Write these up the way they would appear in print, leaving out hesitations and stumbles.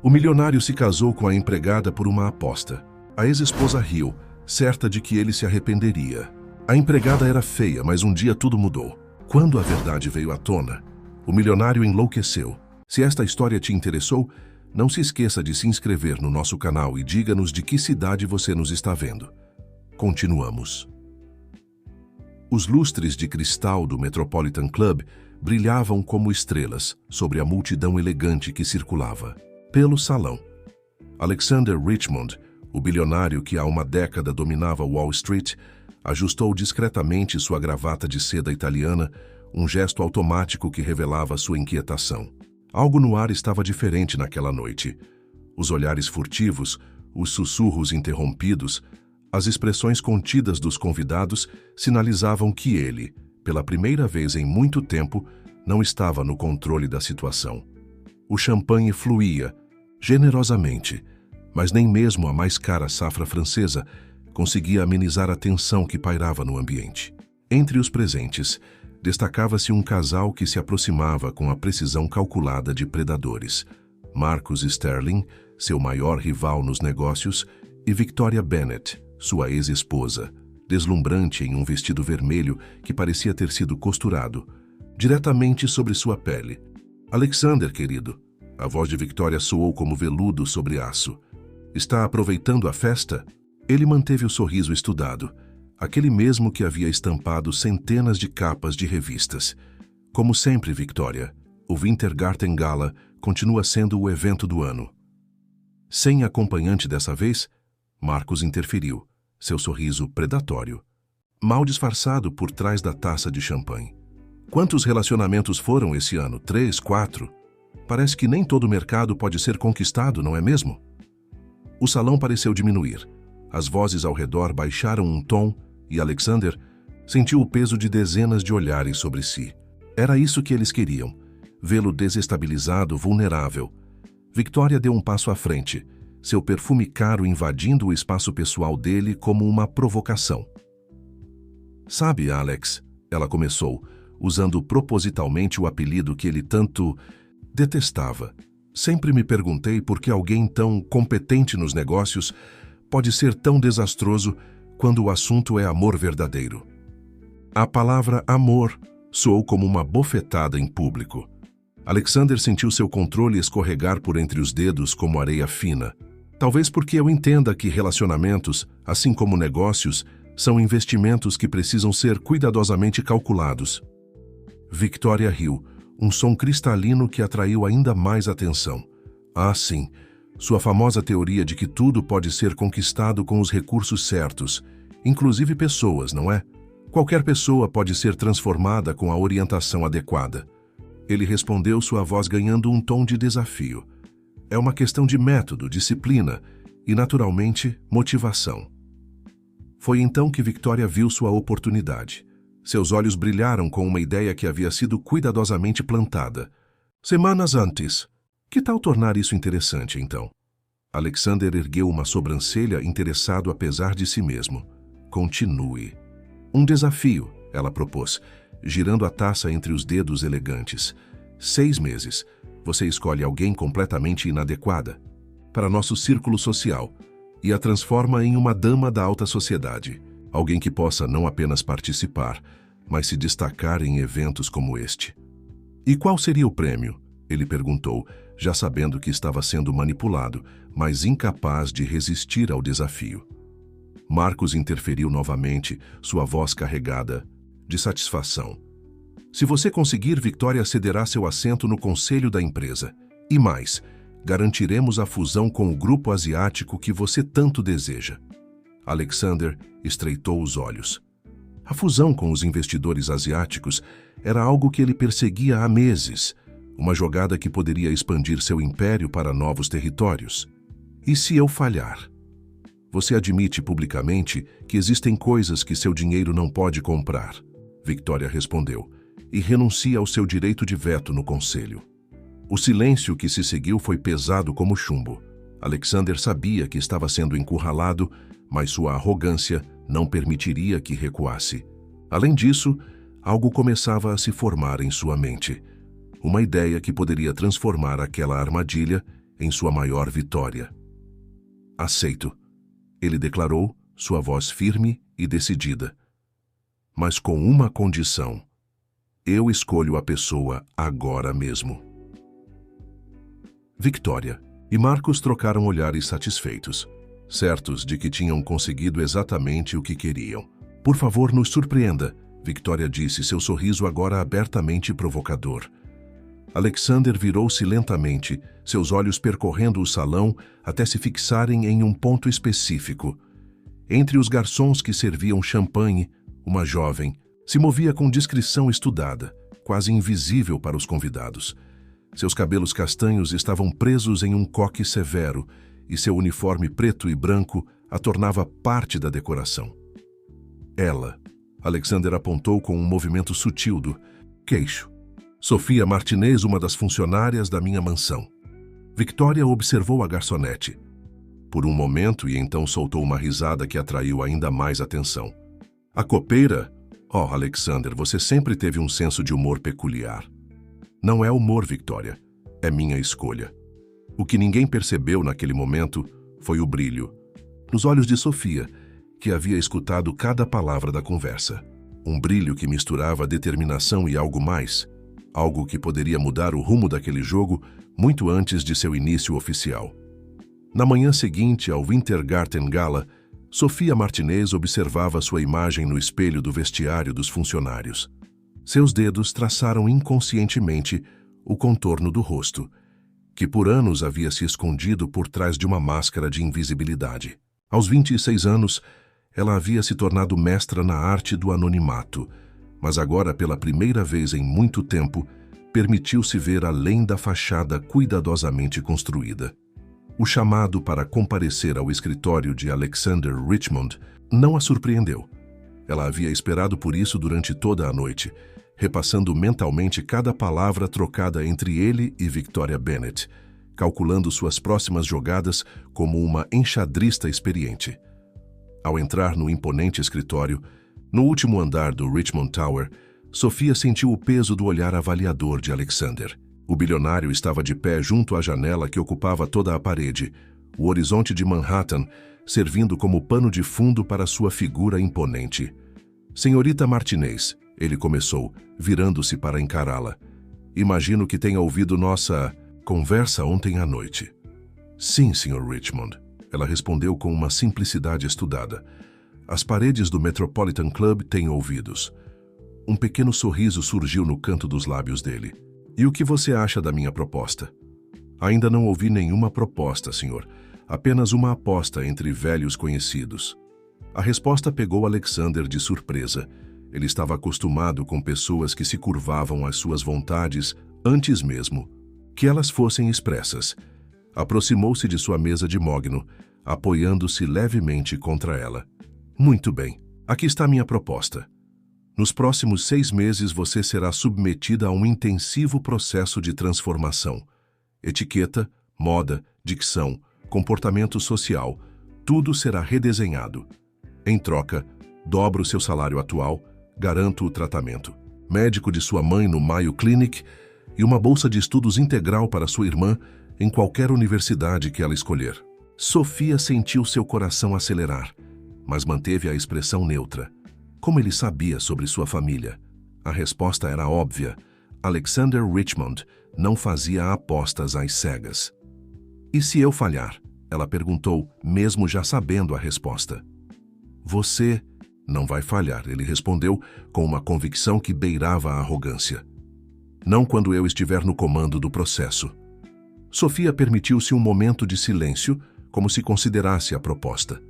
O milionário se casou com a empregada por uma aposta. A ex-esposa riu, certa de que ele se arrependeria. A empregada era feia, mas um dia tudo mudou. Quando a verdade veio à tona, o milionário enlouqueceu. Se esta história te interessou, não se esqueça de se inscrever no nosso canal e diga-nos de que cidade você nos está vendo. Continuamos. Os lustres de cristal do Metropolitan Club brilhavam como estrelas sobre a multidão elegante que circulava pelo salão. Alexander Richmond, o bilionário que há uma década dominava Wall Street, ajustou discretamente sua gravata de seda italiana, um gesto automático que revelava sua inquietação. Algo no ar estava diferente naquela noite. Os olhares furtivos, os sussurros interrompidos, as expressões contidas dos convidados sinalizavam que ele, pela primeira vez em muito tempo, não estava no controle da situação. O champanhe fluía, generosamente, mas nem mesmo a mais cara safra francesa conseguia amenizar a tensão que pairava no ambiente. Entre os presentes, destacava-se um casal que se aproximava com a precisão calculada de predadores. Marcus Sterling, seu maior rival nos negócios, e Victoria Bennet, sua ex-esposa, deslumbrante em um vestido vermelho que parecia ter sido costurado, diretamente sobre sua pele. "Alexander, querido", a voz de Victoria soou como veludo sobre aço. "Está aproveitando a festa?" Ele manteve o sorriso estudado, aquele mesmo que havia estampado centenas de capas de revistas. "Como sempre, Victoria, o Wintergarten Gala continua sendo o evento do ano." "Sem acompanhante dessa vez?" Marcus interferiu, seu sorriso predatório, mal disfarçado por trás da taça de champanhe. "Quantos relacionamentos foram esse ano? 3, 4? Parece que nem todo mercado pode ser conquistado, não é mesmo?" O salão pareceu diminuir. As vozes ao redor baixaram um tom e Alexander sentiu o peso de dezenas de olhares sobre si. Era isso que eles queriam, vê-lo desestabilizado, vulnerável. Victoria deu um passo à frente, seu perfume caro invadindo o espaço pessoal dele como uma provocação. "Sabe, Alex", ela começou, usando propositalmente o apelido que ele tanto detestava. "Sempre me perguntei por que alguém tão competente nos negócios pode ser tão desastroso quando o assunto é amor verdadeiro." A palavra amor soou como uma bofetada em público. Alexander sentiu seu controle escorregar por entre os dedos como areia fina. "Talvez porque eu entenda que relacionamentos, assim como negócios, são investimentos que precisam ser cuidadosamente calculados." Victoria riu, um som cristalino que atraiu ainda mais atenção. "Ah, sim, sua famosa teoria de que tudo pode ser conquistado com os recursos certos, inclusive pessoas, não é? Qualquer pessoa pode ser transformada com a orientação adequada." Ele respondeu, sua voz ganhando um tom de desafio. "É uma questão de método, disciplina e, naturalmente, motivação." Foi então que Victoria viu sua oportunidade. Seus olhos brilharam com uma ideia que havia sido cuidadosamente plantada. "Semanas antes. Que tal tornar isso interessante, então?" Alexander ergueu uma sobrancelha interessado apesar de si mesmo. "Continue." "Um desafio", ela propôs, girando a taça entre os dedos elegantes. 6 meses. Você escolhe alguém completamente inadequada para nosso círculo social e a transforma em uma dama da alta sociedade. Alguém que possa não apenas participar, mas se destacar em eventos como este. "E qual seria o prêmio?" ele perguntou, já sabendo que estava sendo manipulado, mas incapaz de resistir ao desafio. Marcus interferiu novamente, sua voz carregada de satisfação. "Se você conseguir, Victoria cederá seu assento no conselho da empresa. E mais, garantiremos a fusão com o grupo asiático que você tanto deseja." Alexander estreitou os olhos. A fusão com os investidores asiáticos era algo que ele perseguia há meses, uma jogada que poderia expandir seu império para novos territórios. "E se eu falhar? Você admite publicamente que existem coisas que seu dinheiro não pode comprar", Victoria respondeu, "e renuncia ao seu direito de veto no conselho." O silêncio que se seguiu foi pesado como chumbo. Alexander sabia que estava sendo encurralado, mas sua arrogância não permitiria que recuasse. Além disso, algo começava a se formar em sua mente. Uma ideia que poderia transformar aquela armadilha em sua maior vitória. Aceito, ele declarou, sua voz firme e decidida. Mas com uma condição. Eu escolho a pessoa agora mesmo. Victoria e Marcos trocaram olhares satisfeitos, certos de que tinham conseguido exatamente o que queriam. Por favor, nos surpreenda, Victoria disse, seu sorriso agora abertamente provocador. Alexander virou-se lentamente, seus olhos percorrendo o salão até se fixarem em um ponto específico. Entre os garçons que serviam champanhe, uma jovem se movia com discrição estudada, quase invisível para os convidados. Seus cabelos castanhos estavam presos em um coque severo e seu uniforme preto e branco a tornava parte da decoração. Ela, Alexander apontou com um movimento sutil do queixo. Sofia Martinez, uma das funcionárias da minha mansão. Victoria observou a garçonete por um momento e então soltou uma risada que atraiu ainda mais atenção. A copeira? Oh, Alexander, você sempre teve um senso de humor peculiar. Não é humor, Victoria. É minha escolha. O que ninguém percebeu naquele momento foi o brilho nos olhos de Sofia, que havia escutado cada palavra da conversa. Um brilho que misturava determinação e algo mais, algo que poderia mudar o rumo daquele jogo muito antes de seu início oficial. Na manhã seguinte ao Wintergarten Gala, Sofia Martinez observava sua imagem no espelho do vestiário dos funcionários. Seus dedos traçaram inconscientemente o contorno do rosto, que por anos havia se escondido por trás de uma máscara de invisibilidade. Aos 26 anos, ela havia se tornado mestra na arte do anonimato, mas agora, pela primeira vez em muito tempo, permitiu-se ver além da fachada cuidadosamente construída. O chamado para comparecer ao escritório de Alexander Richmond não a surpreendeu. Ela havia esperado por isso durante toda a noite, repassando mentalmente cada palavra trocada entre ele e Victoria Bennet, calculando suas próximas jogadas como uma enxadrista experiente. Ao entrar no imponente escritório, no último andar do Richmond Tower, Sofia sentiu o peso do olhar avaliador de Alexander. O bilionário estava de pé junto à janela que ocupava toda a parede, o horizonte de Manhattan servindo como pano de fundo para sua figura imponente. Senhorita Martinez, ele começou, virando-se para encará-la. Imagino que tenha ouvido nossa conversa ontem à noite. Sim, Sr. Richmond, ela respondeu com uma simplicidade estudada. As paredes do Metropolitan Club têm ouvidos. Um pequeno sorriso surgiu no canto dos lábios dele. E o que você acha da minha proposta? Ainda não ouvi nenhuma proposta, senhor. Apenas uma aposta entre velhos conhecidos. A resposta pegou Alexander de surpresa. Ele estava acostumado com pessoas que se curvavam às suas vontades antes mesmo que elas fossem expressas. Aproximou-se de sua mesa de mogno, apoiando-se levemente contra ela. Muito bem, aqui está minha proposta. Nos próximos 6 meses você será submetida a um intensivo processo de transformação. Etiqueta, moda, dicção, comportamento social, tudo será redesenhado. Em troca, dobro seu salário atual, garanto o tratamento. Médico de sua mãe no Mayo Clinic e uma bolsa de estudos integral para sua irmã em qualquer universidade que ela escolher. Sofia sentiu seu coração acelerar, mas manteve a expressão neutra. Como ele sabia sobre sua família? A resposta era óbvia. Alexander Richmond não fazia apostas às cegas. E se eu falhar? Ela perguntou, mesmo já sabendo a resposta. Você não vai falhar, ele respondeu com uma convicção que beirava a arrogância. Não quando eu estiver no comando do processo. Sofia permitiu-se um momento de silêncio, como se considerasse a proposta.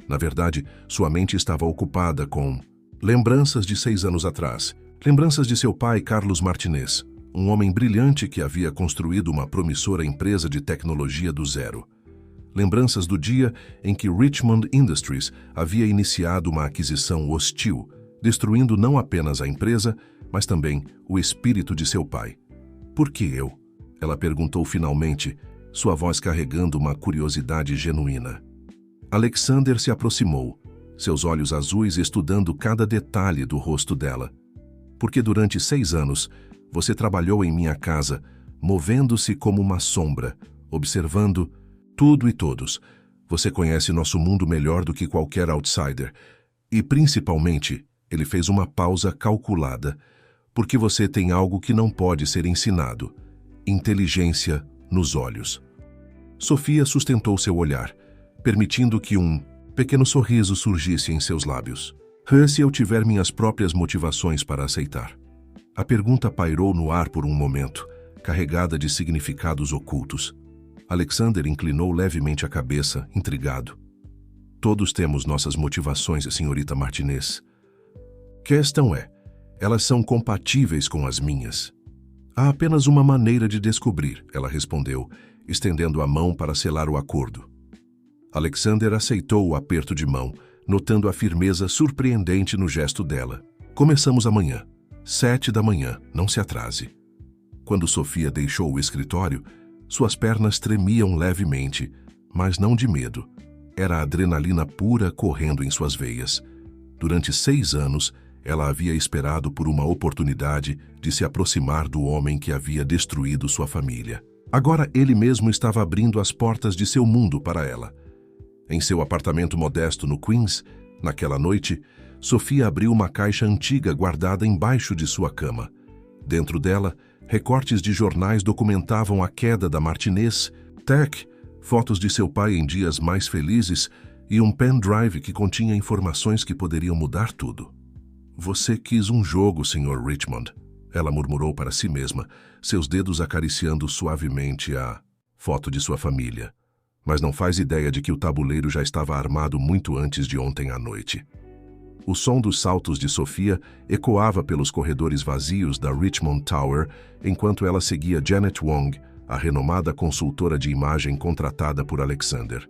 Na verdade, sua mente estava ocupada com lembranças de 6 anos atrás, lembranças de seu pai, Carlos Martinez, um homem brilhante que havia construído uma promissora empresa de tecnologia do zero. Lembranças do dia em que Richmond Industries havia iniciado uma aquisição hostil, destruindo não apenas a empresa, mas também o espírito de seu pai. Por que eu? Ela perguntou finalmente, sua voz carregando uma curiosidade genuína. Alexander se aproximou, seus olhos azuis estudando cada detalhe do rosto dela. Porque durante 6 anos, você trabalhou em minha casa, movendo-se como uma sombra, observando tudo e todos. Você conhece nosso mundo melhor do que qualquer outsider. E, principalmente, ele fez uma pausa calculada, porque você tem algo que não pode ser ensinado: inteligência nos olhos. Sofia sustentou seu olhar, permitindo que um pequeno sorriso surgisse em seus lábios. Se eu tiver minhas próprias motivações para aceitar? A pergunta pairou no ar por um momento, carregada de significados ocultos. Alexander inclinou levemente a cabeça, intrigado. Todos temos nossas motivações, senhorita Martinez. Questão é, elas são compatíveis com as minhas? Há apenas uma maneira de descobrir, ela respondeu, estendendo a mão para selar o acordo. Alexander aceitou o aperto de mão, notando a firmeza surpreendente no gesto dela. Começamos amanhã, 7 da manhã, não se atrase. Quando Sofia deixou o escritório, suas pernas tremiam levemente, mas não de medo. Era a adrenalina pura correndo em suas veias. Durante 6 anos, ela havia esperado por uma oportunidade de se aproximar do homem que havia destruído sua família. Agora ele mesmo estava abrindo as portas de seu mundo para ela. Em seu apartamento modesto no Queens, naquela noite, Sofia abriu uma caixa antiga guardada embaixo de sua cama. Dentro dela, recortes de jornais documentavam a queda da Martinez, Tech, fotos de seu pai em dias mais felizes e um pendrive que continha informações que poderiam mudar tudo. Você quis um jogo, Sr. Richmond, ela murmurou para si mesma, seus dedos acariciando suavemente a foto de sua família. Mas não faz ideia de que o tabuleiro já estava armado muito antes de ontem à noite. O som dos saltos de Sofia ecoava pelos corredores vazios da Richmond Tower enquanto ela seguia Janet Wong, a renomada consultora de imagem contratada por Alexander.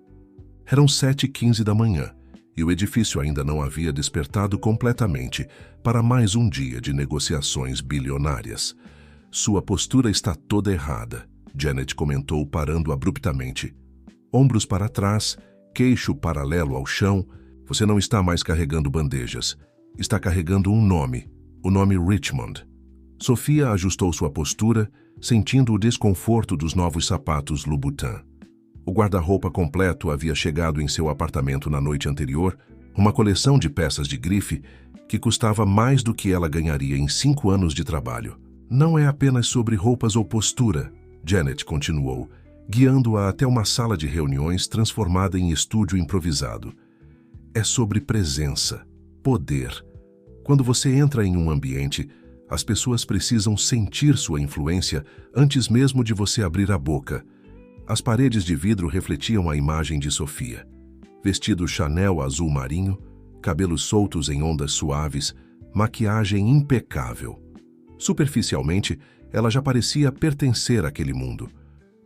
Eram 7h15 da manhã e o edifício ainda não havia despertado completamente para mais um dia de negociações bilionárias. Sua postura está toda errada, Janet comentou, parando abruptamente. Ombros para trás, queixo paralelo ao chão. Você não está mais carregando bandejas. Está carregando um nome, o nome Richmond. Sofia ajustou sua postura, sentindo o desconforto dos novos sapatos Louboutin. O guarda-roupa completo havia chegado em seu apartamento na noite anterior, uma coleção de peças de grife que custava mais do que ela ganharia em 5 anos de trabalho. Não é apenas sobre roupas ou postura, Janet continuou, guiando-a até uma sala de reuniões transformada em estúdio improvisado. É sobre presença, poder. Quando você entra em um ambiente, as pessoas precisam sentir sua influência antes mesmo de você abrir a boca. As paredes de vidro refletiam a imagem de Sofia. Vestido Chanel azul marinho, cabelos soltos em ondas suaves, maquiagem impecável. Superficialmente, ela já parecia pertencer àquele mundo.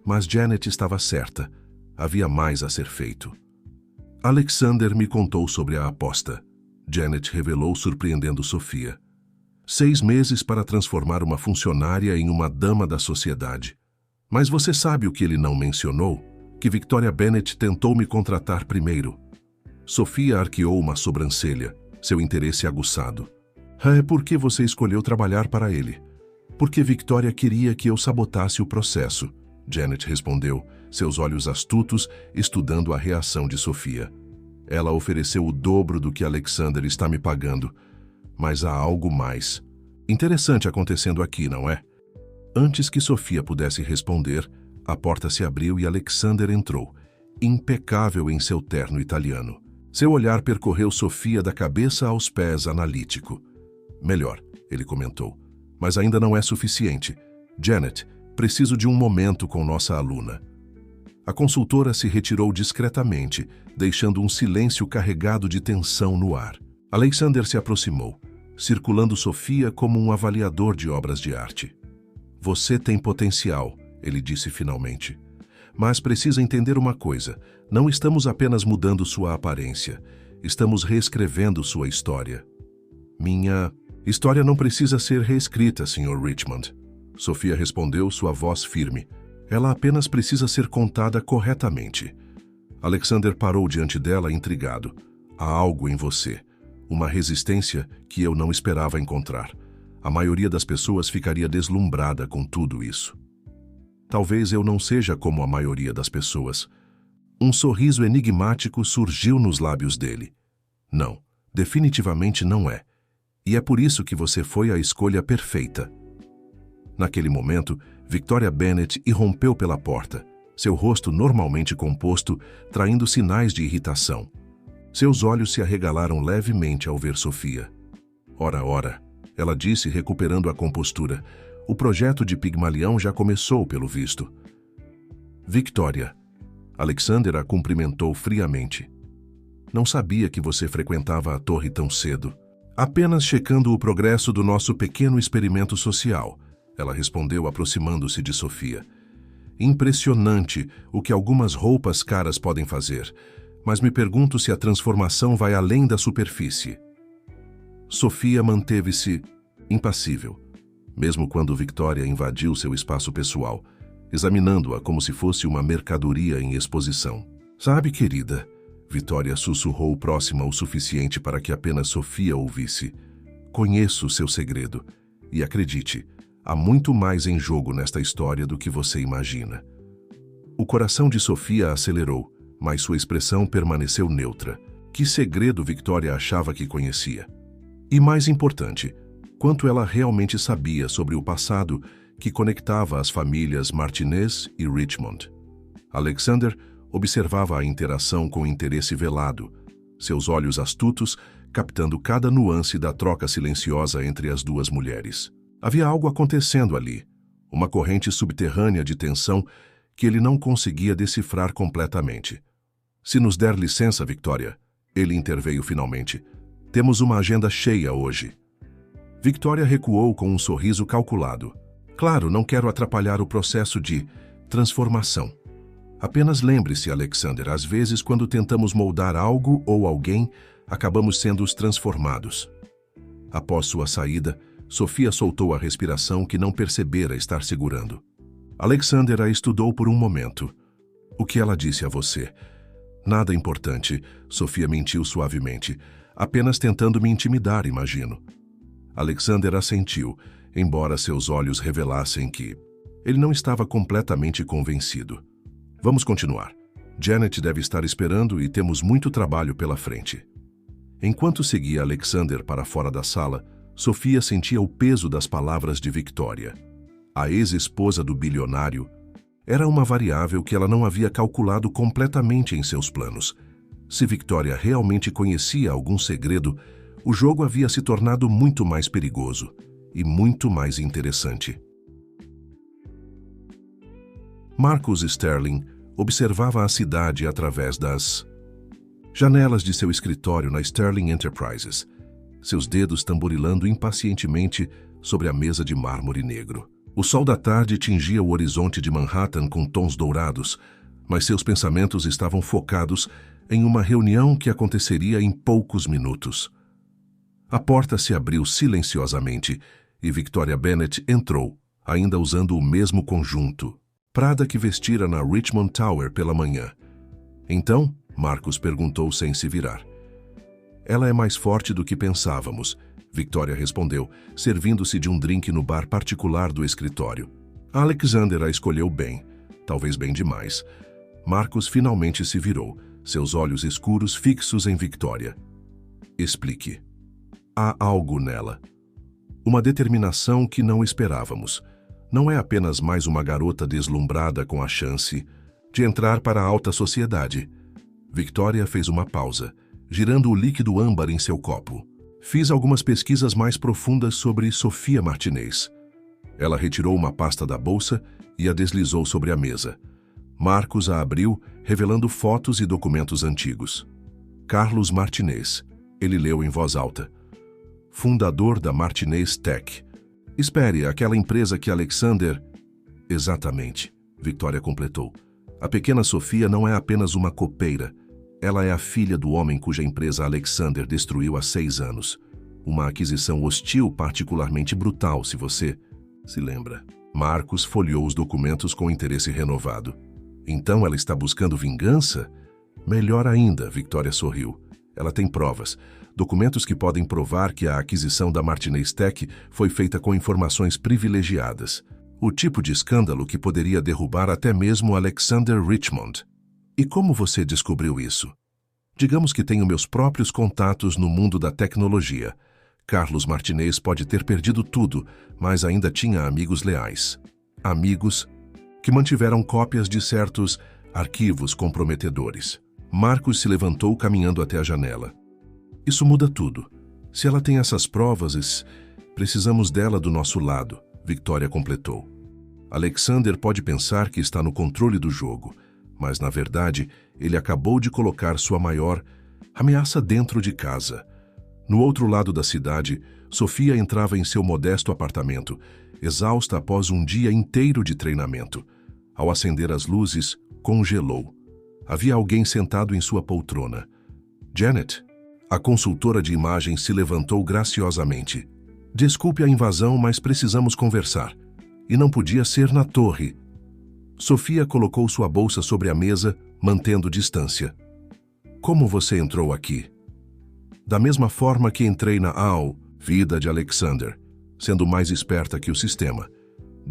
Mas Janet estava certa. Havia mais a ser feito. Alexander me contou sobre a aposta. Janet revelou, surpreendendo Sofia. 6 meses para transformar uma funcionária em uma dama da sociedade. Mas você sabe o que ele não mencionou? Que Victoria Bennett tentou me contratar primeiro. Sofia arqueou uma sobrancelha, seu interesse aguçado. É porque você escolheu trabalhar para ele. Porque Victoria queria que eu sabotasse o processo, Janet respondeu, seus olhos astutos estudando a reação de Sofia. Ela ofereceu o dobro do que Alexander está me pagando. Mas há algo mais. Interessante acontecendo aqui, não é? Antes que Sofia pudesse responder, a porta se abriu e Alexander entrou, impecável em seu terno italiano. Seu olhar percorreu Sofia da cabeça aos pés, analítico. Melhor, ele comentou, mas ainda não é suficiente. Janet, preciso de um momento com nossa aluna. A consultora se retirou discretamente, deixando um silêncio carregado de tensão no ar. Alexander se aproximou, circulando Sofia como um avaliador de obras de arte. Você tem potencial, ele disse finalmente. Mas precisa entender uma coisa, não estamos apenas mudando sua aparência, estamos reescrevendo sua história. Minha história não precisa ser reescrita, Sr. Richmond. Sofia respondeu, sua voz firme. Ela apenas precisa ser contada corretamente. Alexander parou diante dela, intrigado. Há algo em você, uma resistência que eu não esperava encontrar. A maioria das pessoas ficaria deslumbrada com tudo isso. Talvez eu não seja como a maioria das pessoas. Um sorriso enigmático surgiu nos lábios dele. Não, definitivamente não é. E é por isso que você foi a escolha perfeita. Naquele momento, Victoria Bennet irrompeu pela porta, seu rosto normalmente composto, traindo sinais de irritação. Seus olhos se arregalaram levemente ao ver Sofia. Ora, ora, ela disse, recuperando a compostura. O projeto de Pigmalião já começou, pelo visto. Victoria. Alexander a cumprimentou friamente. Não sabia que você frequentava a torre tão cedo. Apenas checando o progresso do nosso pequeno experimento social, ela respondeu aproximando-se de Sofia. Impressionante o que algumas roupas caras podem fazer, mas me pergunto se a transformação vai além da superfície. Sofia manteve-se impassível, mesmo quando Victoria invadiu seu espaço pessoal, examinando-a como se fosse uma mercadoria em exposição. Sabe, querida, Victoria sussurrou próxima o suficiente para que apenas Sofia ouvisse. Conheço seu segredo, e acredite, há muito mais em jogo nesta história do que você imagina. O coração de Sofia acelerou, mas sua expressão permaneceu neutra. Que segredo Victoria achava que conhecia? E mais importante, quanto ela realmente sabia sobre o passado que conectava as famílias Martinez e Richmond. Alexander observava a interação com interesse velado, seus olhos astutos captando cada nuance da troca silenciosa entre as duas mulheres. Havia algo acontecendo ali, uma corrente subterrânea de tensão que ele não conseguia decifrar completamente. Se nos der licença, Victoria, ele interveio finalmente. Temos uma agenda cheia hoje. Victoria recuou com um sorriso calculado. Claro, não quero atrapalhar o processo de transformação. Apenas lembre-se, Alexander, às vezes quando tentamos moldar algo ou alguém, acabamos sendo os transformados. Após sua saída, Sofia soltou a respiração que não percebera estar segurando. Alexander a estudou por um momento. O que ela disse a você? Nada importante, Sofia mentiu suavemente. Apenas tentando me intimidar, imagino. Alexander assentiu, embora seus olhos revelassem que ele não estava completamente convencido. Vamos continuar. Janet deve estar esperando e temos muito trabalho pela frente. Enquanto seguia Alexander para fora da sala, Sofia sentia o peso das palavras de Victoria. A ex-esposa do bilionário era uma variável que ela não havia calculado completamente em seus planos. Se Victoria realmente conhecia algum segredo, o jogo havia se tornado muito mais perigoso e muito mais interessante. Marcus Sterling observava a cidade através das janelas de seu escritório na Sterling Enterprises, seus dedos tamborilando impacientemente sobre a mesa de mármore negro. O sol da tarde tingia o horizonte de Manhattan com tons dourados, mas seus pensamentos estavam focados em uma reunião que aconteceria em poucos minutos. A porta se abriu silenciosamente e Victoria Bennet entrou, ainda usando o mesmo conjunto, Prada que vestira na Richmond Tower pela manhã. Então, Marcus perguntou sem se virar. Ela é mais forte do que pensávamos, Victoria respondeu, servindo-se de um drink no bar particular do escritório. Alexander a escolheu bem, talvez bem demais. Marcus finalmente se virou, seus olhos escuros fixos em Victoria. Explique. Há algo nela. Uma determinação que não esperávamos. Não é apenas mais uma garota deslumbrada com a chance de entrar para a alta sociedade. Victoria fez uma pausa, girando o líquido âmbar em seu copo. Fiz algumas pesquisas mais profundas sobre Sofia Martinez. Ela retirou uma pasta da bolsa e a deslizou sobre a mesa. Marcus a abriu, revelando fotos e documentos antigos. Carlos Martinez. Ele leu em voz alta. Fundador da Martinez Tech. Espere, aquela empresa que Alexander... Exatamente, Victoria completou. A pequena Sofia não é apenas uma copeira. Ela é a filha do homem cuja empresa Alexander destruiu há 6 anos. Uma aquisição hostil particularmente brutal, se você se lembra. Marcus folheou os documentos com interesse renovado. Então ela está buscando vingança? Melhor ainda, Victoria sorriu. Ela tem provas. Documentos que podem provar que a aquisição da Martinez Tech foi feita com informações privilegiadas. O tipo de escândalo que poderia derrubar até mesmo Alexander Richmond. E como você descobriu isso? Digamos que tenho meus próprios contatos no mundo da tecnologia. Carlos Martinez pode ter perdido tudo, mas ainda tinha amigos leais. Amigos que mantiveram cópias de certos arquivos comprometedores. Marcos se levantou caminhando até a janela. Isso muda tudo. Se ela tem essas provas, precisamos dela do nosso lado, Victoria completou. Alexander pode pensar que está no controle do jogo, mas na verdade ele acabou de colocar sua maior ameaça dentro de casa. No outro lado da cidade, Sofia entrava em seu modesto apartamento, exausta após um dia inteiro de treinamento. Ao acender as luzes, congelou. Havia alguém sentado em sua poltrona. Janet, a consultora de imagem, se levantou graciosamente. Desculpe a invasão, mas precisamos conversar. E não podia ser na torre. Sofia colocou sua bolsa sobre a mesa, mantendo distância. Como você entrou aqui? Da mesma forma que entrei na vida de Alexander, sendo mais esperta que o sistema.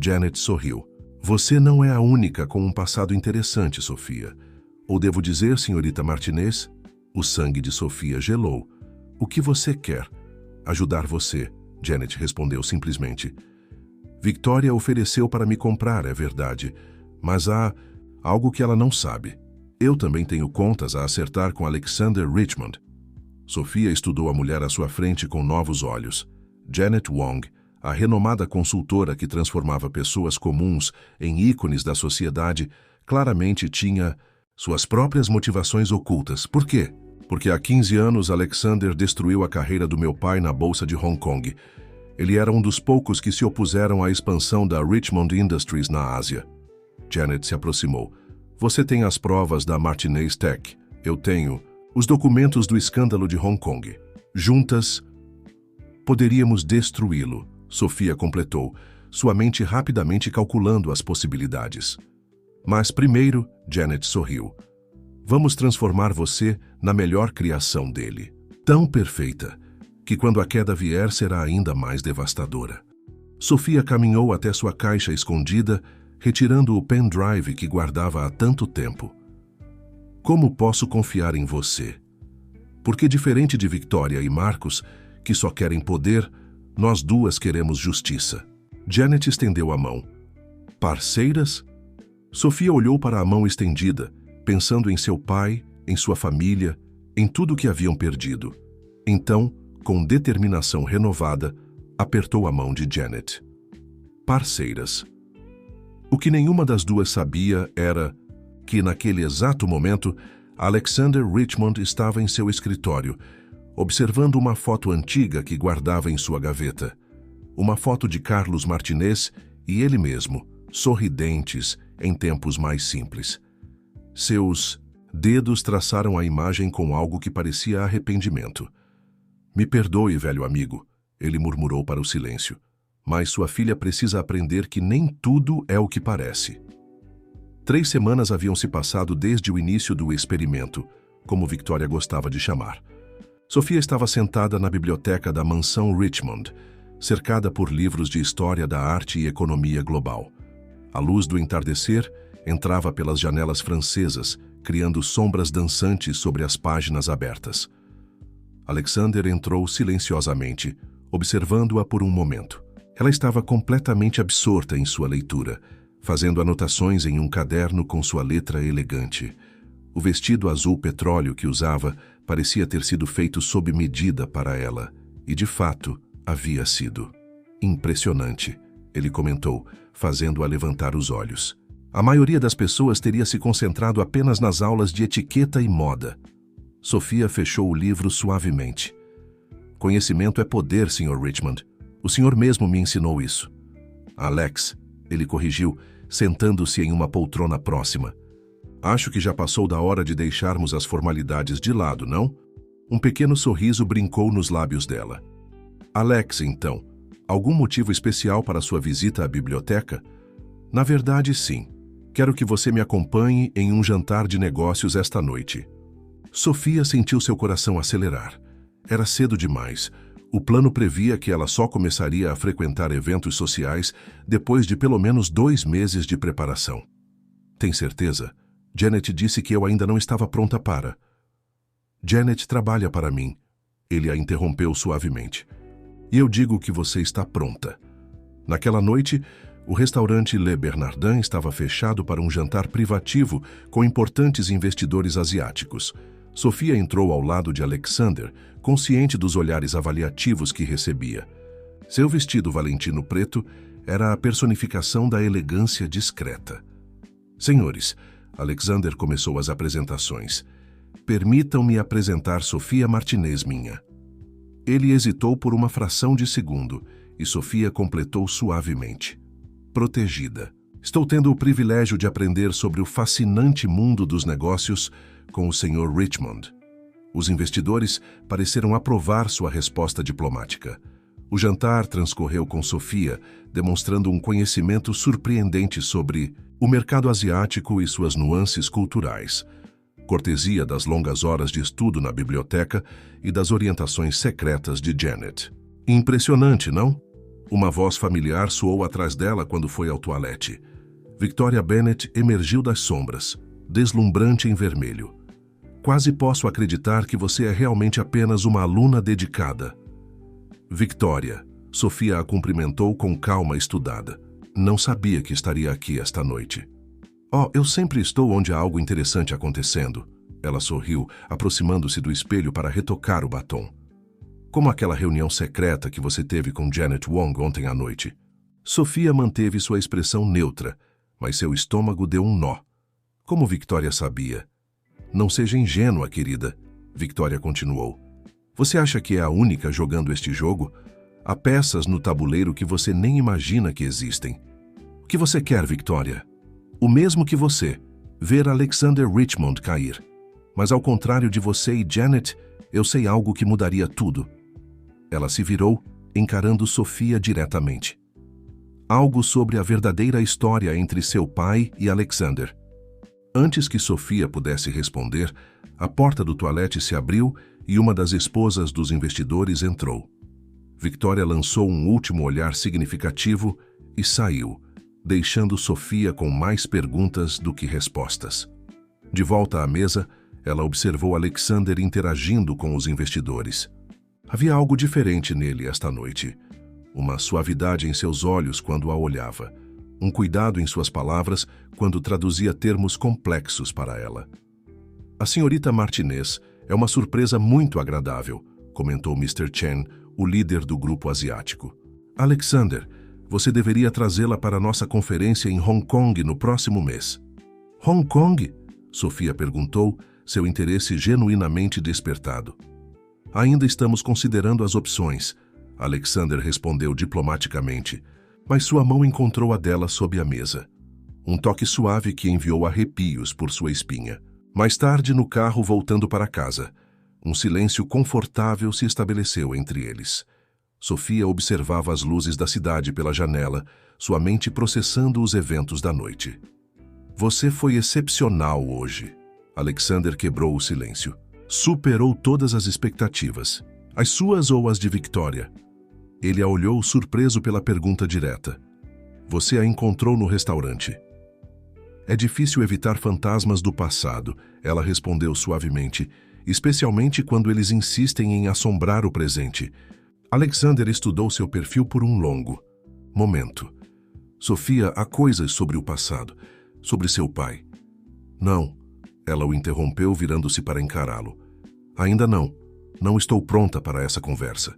Janet sorriu. Você não é a única com um passado interessante, Sofia. Ou devo dizer, senhorita Martinez? O sangue de Sofia gelou. O que você quer? Ajudar você, Janet respondeu simplesmente. Victoria ofereceu para me comprar, é verdade, mas há algo que ela não sabe. Eu também tenho contas a acertar com Alexander Richmond. Sofia estudou a mulher à sua frente com novos olhos. Janet Wong, a renomada consultora que transformava pessoas comuns em ícones da sociedade, claramente tinha suas próprias motivações ocultas. Por quê? Porque há 15 anos Alexander destruiu a carreira do meu pai na Bolsa de Hong Kong. Ele era um dos poucos que se opuseram à expansão da Richmond Industries na Ásia. Janet se aproximou. Você tem as provas da Martinez Tech. Eu tenho os documentos do escândalo de Hong Kong. Juntas, poderíamos destruí-lo, Sofia completou, sua mente rapidamente calculando as possibilidades. Mas primeiro, Janet sorriu. Vamos transformar você na melhor criação dele. Tão perfeita, que quando a queda vier será ainda mais devastadora. Sofia caminhou até sua caixa escondida, retirando o pendrive que guardava há tanto tempo. Como posso confiar em você? Porque diferente de Victoria e Marcos, que só querem poder, nós duas queremos justiça. Janet estendeu a mão. Parceiras? Sofia olhou para a mão estendida, pensando em seu pai, em sua família, em tudo que haviam perdido. Então, com determinação renovada, apertou a mão de Janet. Parceiras. O que nenhuma das duas sabia era que, naquele exato momento, Alexander Richmond estava em seu escritório, observando uma foto antiga que guardava em sua gaveta. Uma foto de Carlos Martinez e ele mesmo, sorridentes, em tempos mais simples. Seus dedos traçaram a imagem com algo que parecia arrependimento. Me perdoe, velho amigo, ele murmurou para o silêncio, mas sua filha precisa aprender que nem tudo é o que parece. 3 semanas haviam se passado desde o início do experimento, como Victoria gostava de chamar. Sofia estava sentada na biblioteca da mansão Richmond, cercada por livros de história da arte e economia global. A luz do entardecer entrava pelas janelas francesas, criando sombras dançantes sobre as páginas abertas. Alexander entrou silenciosamente, observando-a por um momento. Ela estava completamente absorta em sua leitura, fazendo anotações em um caderno com sua letra elegante. O vestido azul petróleo que usava parecia ter sido feito sob medida para ela, e de fato havia sido. Impressionante, ele comentou, fazendo-a levantar os olhos. A maioria das pessoas teria se concentrado apenas nas aulas de etiqueta e moda. Sofia fechou o livro suavemente. Conhecimento é poder, Sr. Richmond. O senhor mesmo me ensinou isso. Alex, ele corrigiu, sentando-se em uma poltrona próxima. Acho que já passou da hora de deixarmos as formalidades de lado, não? Um pequeno sorriso brincou nos lábios dela. Alex, então, algum motivo especial para sua visita à biblioteca? Na verdade, sim. Quero que você me acompanhe em um jantar de negócios esta noite. Sofia sentiu seu coração acelerar. Era cedo demais. O plano previa que ela só começaria a frequentar eventos sociais depois de pelo menos 2 meses de preparação. Tem certeza? Janet disse que eu ainda não estava pronta para. Janet trabalha para mim. Ele a interrompeu suavemente. E eu digo que você está pronta. Naquela noite, o restaurante Le Bernardin estava fechado para um jantar privativo com importantes investidores asiáticos. Sofia entrou ao lado de Alexander, consciente dos olhares avaliativos que recebia. Seu vestido valentino preto era a personificação da elegância discreta. Senhores, Alexander começou as apresentações. Permitam-me apresentar Sofia Martinez, minha. Ele hesitou por uma fração de segundo e Sofia completou suavemente. Protegida. Estou tendo o privilégio de aprender sobre o fascinante mundo dos negócios com o Sr. Richmond. Os investidores pareceram aprovar sua resposta diplomática. O jantar transcorreu com Sofia, demonstrando um conhecimento surpreendente sobre o mercado asiático e suas nuances culturais, cortesia das longas horas de estudo na biblioteca e das orientações secretas de Janet. Impressionante, não? Uma voz familiar soou atrás dela quando foi ao toalete. Victoria Bennet emergiu das sombras, deslumbrante em vermelho. Quase posso acreditar que você é realmente apenas uma aluna dedicada. Victoria, Sofia a cumprimentou com calma estudada. Não sabia que estaria aqui esta noite. Oh, eu sempre estou onde há algo interessante acontecendo. Ela sorriu, aproximando-se do espelho para retocar o batom. Como aquela reunião secreta que você teve com Janet Wong ontem à noite. Sofia manteve sua expressão neutra, mas seu estômago deu um nó. Como Victoria sabia? Não seja ingênua, querida, Victoria continuou. Você acha que é a única jogando este jogo? Há peças no tabuleiro que você nem imagina que existem. O que você quer, Victoria? O mesmo que você, ver Alexander Richmond cair. Mas ao contrário de você e Janet, eu sei algo que mudaria tudo. Ela se virou, encarando Sofia diretamente. Algo sobre a verdadeira história entre seu pai e Alexander. Antes que Sofia pudesse responder, a porta do toalete se abriu e uma das esposas dos investidores entrou. Victoria lançou um último olhar significativo e saiu, deixando Sofia com mais perguntas do que respostas. De volta à mesa, ela observou Alexander interagindo com os investidores. Havia algo diferente nele esta noite. Uma suavidade em seus olhos quando a olhava. Um cuidado em suas palavras quando traduzia termos complexos para ela. A senhorita Martinez é uma surpresa muito agradável, comentou Mr. Chen, o líder do grupo asiático. Alexander, você deveria trazê-la para nossa conferência em Hong Kong no próximo mês. Hong Kong? Sofia perguntou, seu interesse genuinamente despertado. Ainda estamos considerando as opções, Alexander respondeu diplomaticamente, mas sua mão encontrou a dela sob a mesa. Um toque suave que enviou arrepios por sua espinha. Mais tarde, no carro voltando para casa, um silêncio confortável se estabeleceu entre eles. Sofia observava as luzes da cidade pela janela, sua mente processando os eventos da noite. Você foi excepcional hoje. Alexander quebrou o silêncio. Superou todas as expectativas. As suas ou as de Victoria? Ele a olhou surpreso pela pergunta direta. Você a encontrou no restaurante. É difícil evitar fantasmas do passado, ela respondeu suavemente, especialmente quando eles insistem em assombrar o presente. Alexander estudou seu perfil por um longo momento. Sofia, há coisas sobre o passado, sobre seu pai. Não, ela o interrompeu virando-se para encará-lo. Ainda não. Não estou pronta para essa conversa.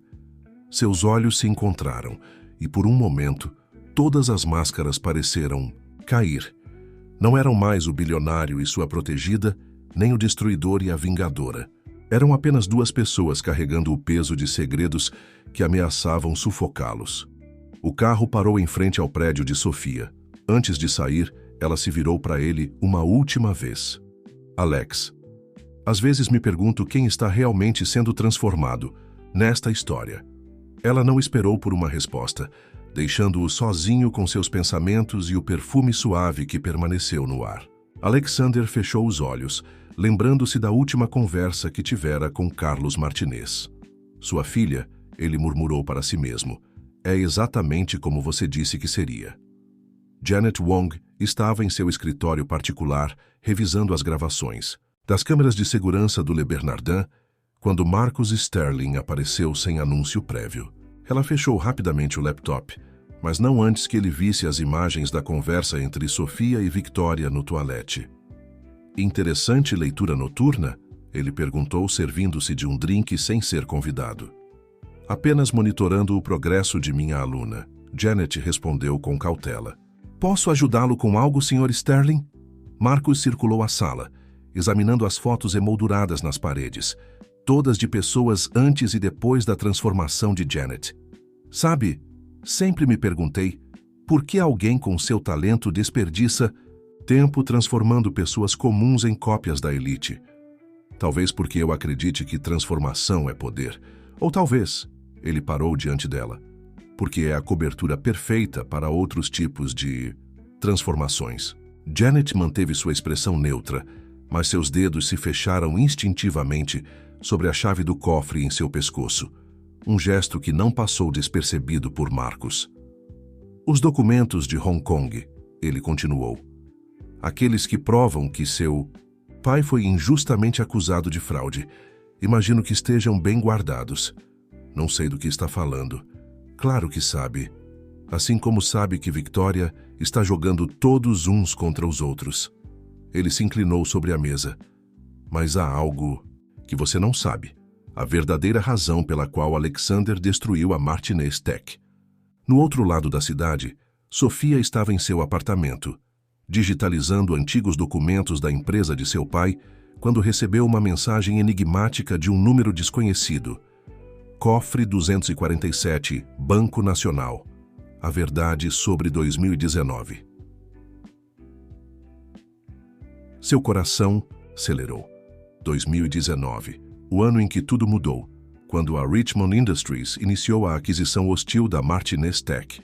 Seus olhos se encontraram e, por um momento, todas as máscaras pareceram cair. Não eram mais o bilionário e sua protegida, nem o destruidor e a vingadora. Eram apenas duas pessoas carregando o peso de segredos que ameaçavam sufocá-los. O carro parou em frente ao prédio de Sofia. Antes de sair, ela se virou para ele uma última vez. Alex, às vezes me pergunto quem está realmente sendo transformado nesta história. Ela não esperou por uma resposta, deixando-o sozinho com seus pensamentos e o perfume suave que permaneceu no ar. Alexander fechou os olhos, lembrando-se da última conversa que tivera com Carlos Martinez. Sua filha, Ele murmurou para si mesmo. É exatamente como você disse que seria. Janet Wong estava em seu escritório particular, revisando as gravações das câmeras de segurança do Le Bernardin, quando Marcus Sterling apareceu sem anúncio prévio. Ela fechou rapidamente o laptop, mas não antes que ele visse as imagens da conversa entre Sofia e Victoria no toalete. Interessante leitura noturna? Ele perguntou, servindo-se de um drink sem ser convidado. Apenas monitorando o progresso de minha aluna, Janet respondeu com cautela. Posso ajudá-lo com algo, Sr. Sterling? Marcus circulou a sala, examinando as fotos emolduradas nas paredes, todas de pessoas antes e depois da transformação de Janet. Sabe, sempre me perguntei, por que alguém com seu talento desperdiça tempo transformando pessoas comuns em cópias da elite? Talvez porque eu acredite que transformação é poder. Ou talvez, ele parou diante dela, porque é a cobertura perfeita para outros tipos de transformações. Janet manteve sua expressão neutra, mas seus dedos se fecharam instintivamente sobre a chave do cofre em seu pescoço, um gesto que não passou despercebido por Marcus. Os documentos de Hong Kong, ele continuou. Aqueles que provam que seu pai foi injustamente acusado de fraude. Imagino que estejam bem guardados. Não sei do que está falando. Claro que sabe. Assim como sabe que Victoria está jogando todos uns contra os outros. Ele se inclinou sobre a mesa. Mas há algo que você não sabe. A verdadeira razão pela qual Alexander destruiu a Martinez Tech. No outro lado da cidade, Sofia estava em seu apartamento, digitalizando antigos documentos da empresa de seu pai, quando recebeu uma mensagem enigmática de um número desconhecido. Cofre 247, Banco Nacional. A verdade sobre 2019. Seu coração acelerou. 2019, o ano em que tudo mudou, quando a Richmond Industries iniciou a aquisição hostil da Martinez Tech.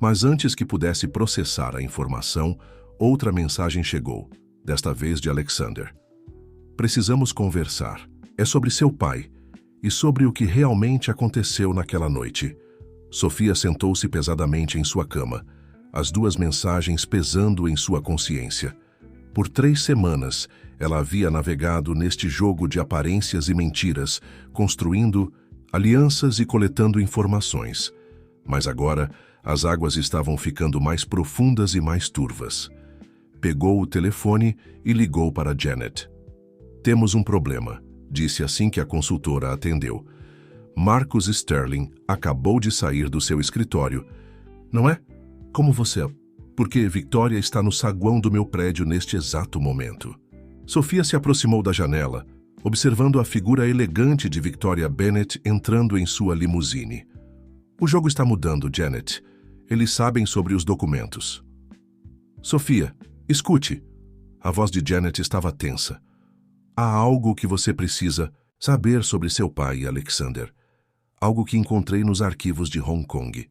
Mas antes que pudesse processar a informação, outra mensagem chegou, desta vez de Alexander. Precisamos conversar. É sobre seu pai e sobre o que realmente aconteceu naquela noite. Sofia sentou-se pesadamente em sua cama, as duas mensagens pesando em sua consciência. Por 3 semanas, ela havia navegado neste jogo de aparências e mentiras, construindo alianças e coletando informações. Mas agora, as águas estavam ficando mais profundas e mais turvas. Pegou o telefone e ligou para Janet. Temos um problema, disse assim que a consultora atendeu. Marcus Sterling acabou de sair do seu escritório. Não é? Como você... Porque Victoria está no saguão do meu prédio neste exato momento. Sofia se aproximou da janela, observando a figura elegante de Victoria Bennett entrando em sua limusine. O jogo está mudando, Janet. Eles sabem sobre os documentos. Sofia, escute. A voz de Janet estava tensa. Há algo que você precisa saber sobre seu pai, Alexander. Algo que encontrei nos arquivos de Hong Kong.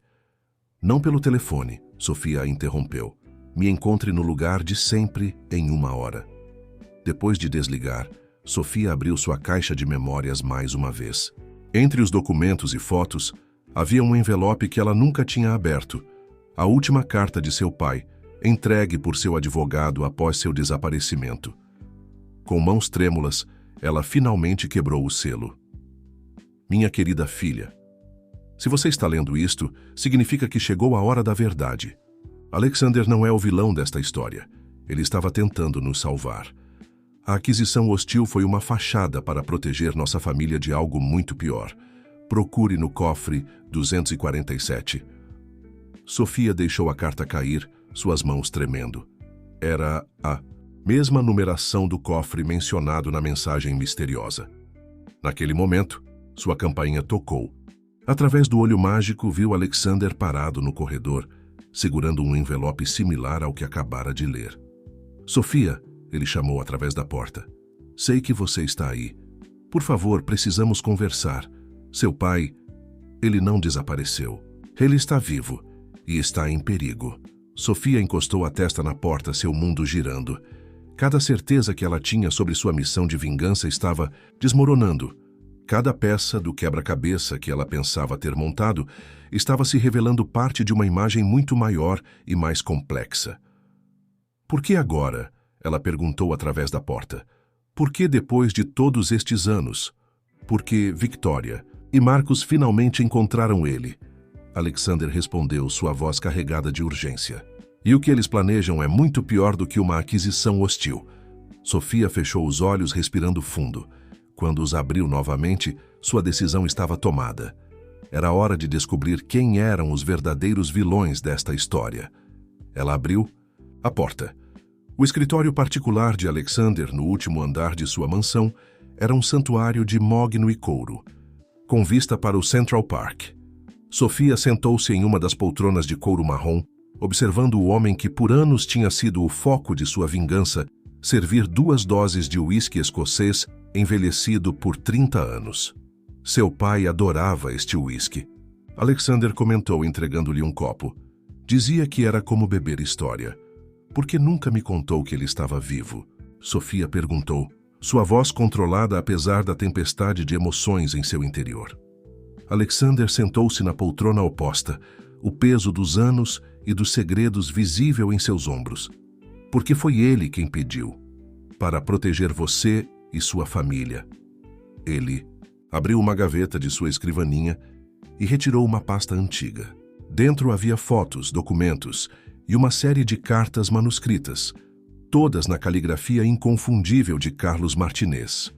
Não pelo telefone, Sofia a interrompeu. Me encontre no lugar de sempre em 1 hora. Depois de desligar, Sofia abriu sua caixa de memórias mais uma vez. Entre os documentos e fotos, havia um envelope que ela nunca tinha aberto. A última carta de seu pai, entregue por seu advogado após seu desaparecimento. Com mãos trêmulas, ela finalmente quebrou o selo. Minha querida filha, se você está lendo isto, significa que chegou a hora da verdade. Alexander não é o vilão desta história. Ele estava tentando nos salvar. A aquisição hostil foi uma fachada para proteger nossa família de algo muito pior. Procure no cofre 247. Sofia deixou a carta cair, suas mãos tremendo. Era a mesma numeração do cofre mencionado na mensagem misteriosa. Naquele momento, sua campainha tocou. Através do olho mágico, viu Alexander parado no corredor, segurando um envelope similar ao que acabara de ler. Sofia, ele chamou através da porta. Sei que você está aí. Por favor, precisamos conversar. Seu pai, ele não desapareceu. Ele está vivo e está em perigo. Sofia encostou a testa na porta, seu mundo girando. Cada certeza que ela tinha sobre sua missão de vingança estava desmoronando. Cada peça do quebra-cabeça que ela pensava ter montado estava se revelando parte de uma imagem muito maior e mais complexa. Por que agora? Ela perguntou através da porta. Por que depois de todos estes anos? Porque Victoria e Marcos finalmente encontraram ele. Alexander respondeu, sua voz carregada de urgência. E o que eles planejam é muito pior do que uma aquisição hostil. Sofia fechou os olhos, respirando fundo. Quando os abriu novamente, sua decisão estava tomada. Era hora de descobrir quem eram os verdadeiros vilões desta história. Ela abriu a porta. O escritório particular de Alexander, no último andar de sua mansão, era um santuário de mogno e couro, com vista para o Central Park. Sofia sentou-se em uma das poltronas de couro marrom, observando o homem que por anos tinha sido o foco de sua vingança servir 2 doses de uísque escocês envelhecido por 30 anos. Seu pai adorava este uísque. Alexander comentou, entregando-lhe um copo. Dizia que era como beber história. Por que nunca me contou que ele estava vivo? Sofia perguntou, sua voz controlada apesar da tempestade de emoções em seu interior. Alexander sentou-se na poltrona oposta, o peso dos anos e dos segredos visível em seus ombros. Porque foi ele quem pediu. Para proteger você e sua família. Ele abriu uma gaveta de sua escrivaninha e retirou uma pasta antiga. Dentro havia fotos, documentos e uma série de cartas manuscritas, todas na caligrafia inconfundível de Carlos Martinez.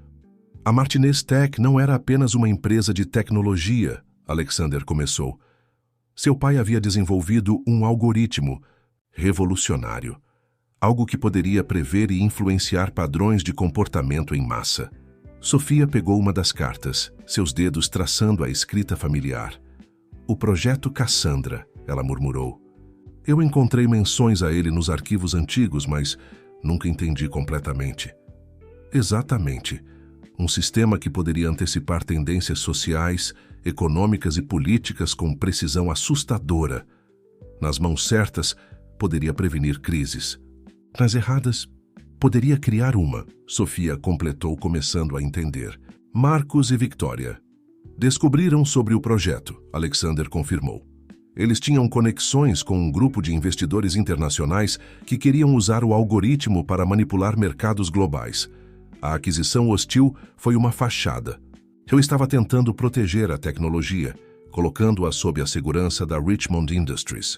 A Martinez Tech não era apenas uma empresa de tecnologia, Alexander começou. Seu pai havia desenvolvido um algoritmo revolucionário, algo que poderia prever e influenciar padrões de comportamento em massa. Sofia pegou uma das cartas, seus dedos traçando a escrita familiar. O projeto Cassandra, ela murmurou. Eu encontrei menções a ele nos arquivos antigos, mas nunca entendi completamente. Exatamente. Um sistema que poderia antecipar tendências sociais, econômicas e políticas com precisão assustadora. Nas mãos certas, poderia prevenir crises. Nas erradas, poderia criar uma, Sofia completou, começando a entender. Marcos e Victoria descobriram sobre o projeto, Alexander confirmou. Eles tinham conexões com um grupo de investidores internacionais que queriam usar o algoritmo para manipular mercados globais. A aquisição hostil foi uma fachada. Eu estava tentando proteger a tecnologia, colocando-a sob a segurança da Richmond Industries.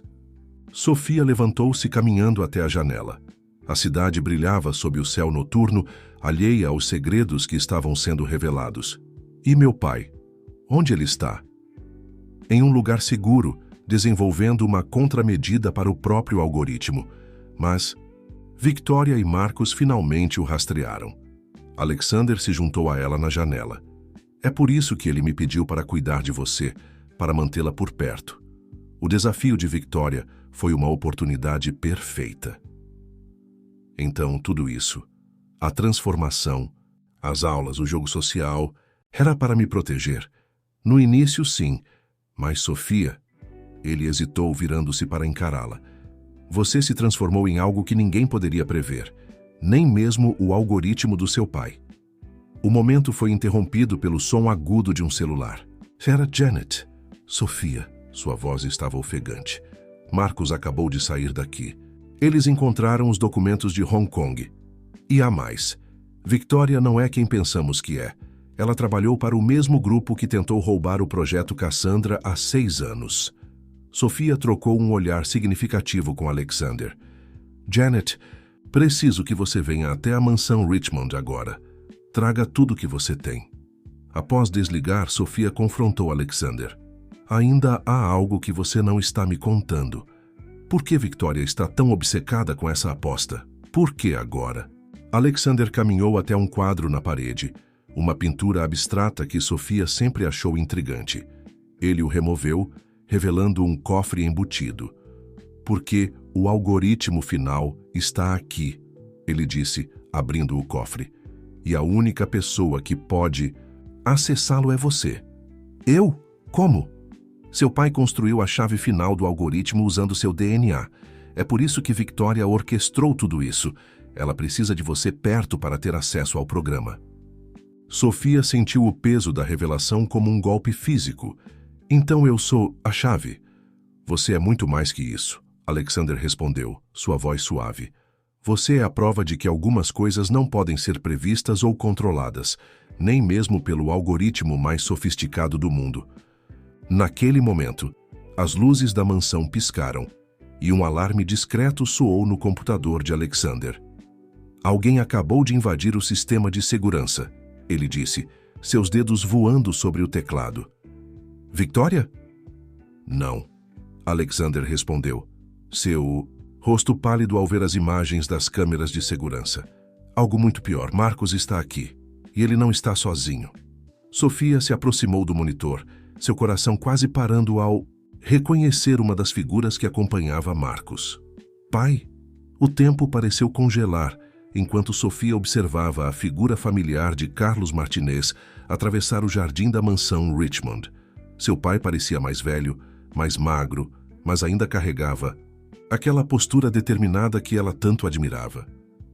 Sofia levantou-se caminhando até a janela. A cidade brilhava sob o céu noturno, alheia aos segredos que estavam sendo revelados. E meu pai? Onde ele está? Em um lugar seguro, desenvolvendo uma contramedida para o próprio algoritmo. Mas Victoria e Marcos finalmente o rastrearam. Alexander se juntou a ela na janela. É por isso que ele me pediu para cuidar de você, para mantê-la por perto. O desafio de Victoria foi uma oportunidade perfeita. Então, tudo isso, a transformação, as aulas, o jogo social, era para me proteger. No início, sim, mas Sofia... Ele hesitou, virando-se para encará-la. Você se transformou em algo que ninguém poderia prever, nem mesmo o algoritmo do seu pai. O momento foi interrompido pelo som agudo de um celular. Era Janet. Sofia, sua voz estava ofegante. Marcos acabou de sair daqui. Eles encontraram os documentos de Hong Kong. E há mais. Victoria não é quem pensamos que é. Ela trabalhou para o mesmo grupo que tentou roubar o projeto Cassandra há 6 anos. Sofia trocou um olhar significativo com Alexander. Janet, preciso que você venha até a mansão Richmond agora. Traga tudo que você tem. Após desligar, Sofia confrontou Alexander. Ainda há algo que você não está me contando. Por que Victoria está tão obcecada com essa aposta? Por que agora? Alexander caminhou até um quadro na parede, uma pintura abstrata que Sofia sempre achou intrigante. Ele o removeu, revelando um cofre embutido. Porque o algoritmo final está aqui, ele disse, abrindo o cofre. E a única pessoa que pode acessá-lo é você. Eu? Como? Seu pai construiu a chave final do algoritmo usando seu DNA. É por isso que Victoria orquestrou tudo isso. Ela precisa de você perto para ter acesso ao programa. Sofia sentiu o peso da revelação como um golpe físico. Então eu sou a chave. Você é muito mais que isso, Alexander respondeu, sua voz suave. Você é a prova de que algumas coisas não podem ser previstas ou controladas, nem mesmo pelo algoritmo mais sofisticado do mundo. Naquele momento, as luzes da mansão piscaram e um alarme discreto soou no computador de Alexander. Alguém acabou de invadir o sistema de segurança, ele disse, seus dedos voando sobre o teclado. Victoria? Não, Alexander respondeu, seu rosto pálido ao ver as imagens das câmeras de segurança. Algo muito pior, Marcos está aqui, e ele não está sozinho. Sofia se aproximou do monitor, seu coração quase parando ao reconhecer uma das figuras que acompanhava Marcos. Pai? O tempo pareceu congelar, enquanto Sofia observava a figura familiar de Carlos Martinez atravessar o jardim da mansão Richmond. Seu pai parecia mais velho, mais magro, mas ainda carregava aquela postura determinada que ela tanto admirava.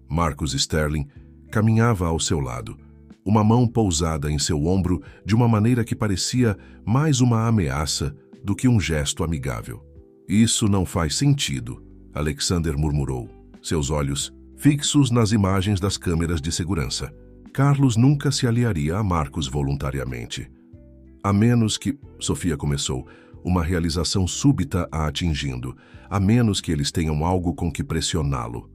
Marcus Sterling caminhava ao seu lado, uma mão pousada em seu ombro de uma maneira que parecia mais uma ameaça do que um gesto amigável. Isso não faz sentido, Alexander murmurou, seus olhos fixos nas imagens das câmeras de segurança. Carlos nunca se aliaria a Marcos voluntariamente. A menos que, Sofia começou, uma realização súbita a atingindo, a menos que eles tenham algo com que pressioná-lo.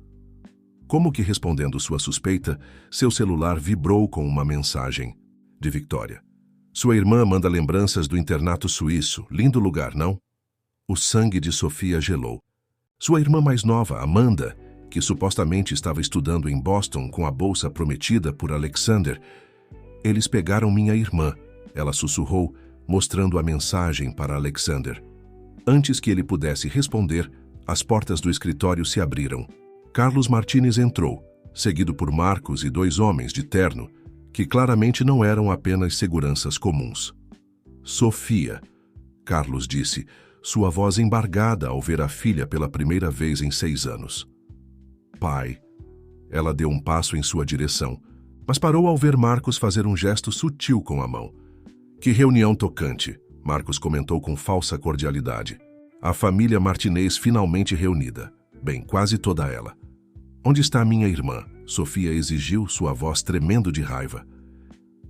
Como que respondendo sua suspeita, seu celular vibrou com uma mensagem de Victoria. Sua irmã manda lembranças do internato suíço. Lindo lugar, não? O sangue de Sofia gelou. Sua irmã mais nova, Amanda, que supostamente estava estudando em Boston com a bolsa prometida por Alexander. Eles pegaram minha irmã, ela sussurrou, mostrando a mensagem para Alexander. Antes que ele pudesse responder, as portas do escritório se abriram. Carlos Martinez entrou, seguido por Marcos e dois homens de terno, que claramente não eram apenas seguranças comuns. Sofia, Carlos disse, sua voz embargada ao ver a filha pela primeira vez em 6 anos. Pai. Ela deu um passo em sua direção, mas parou ao ver Marcos fazer um gesto sutil com a mão. Que reunião tocante, Marcos comentou com falsa cordialidade. A família Martinez finalmente reunida. Bem, quase toda ela. Onde está minha irmã? Sofia exigiu, sua voz tremendo de raiva.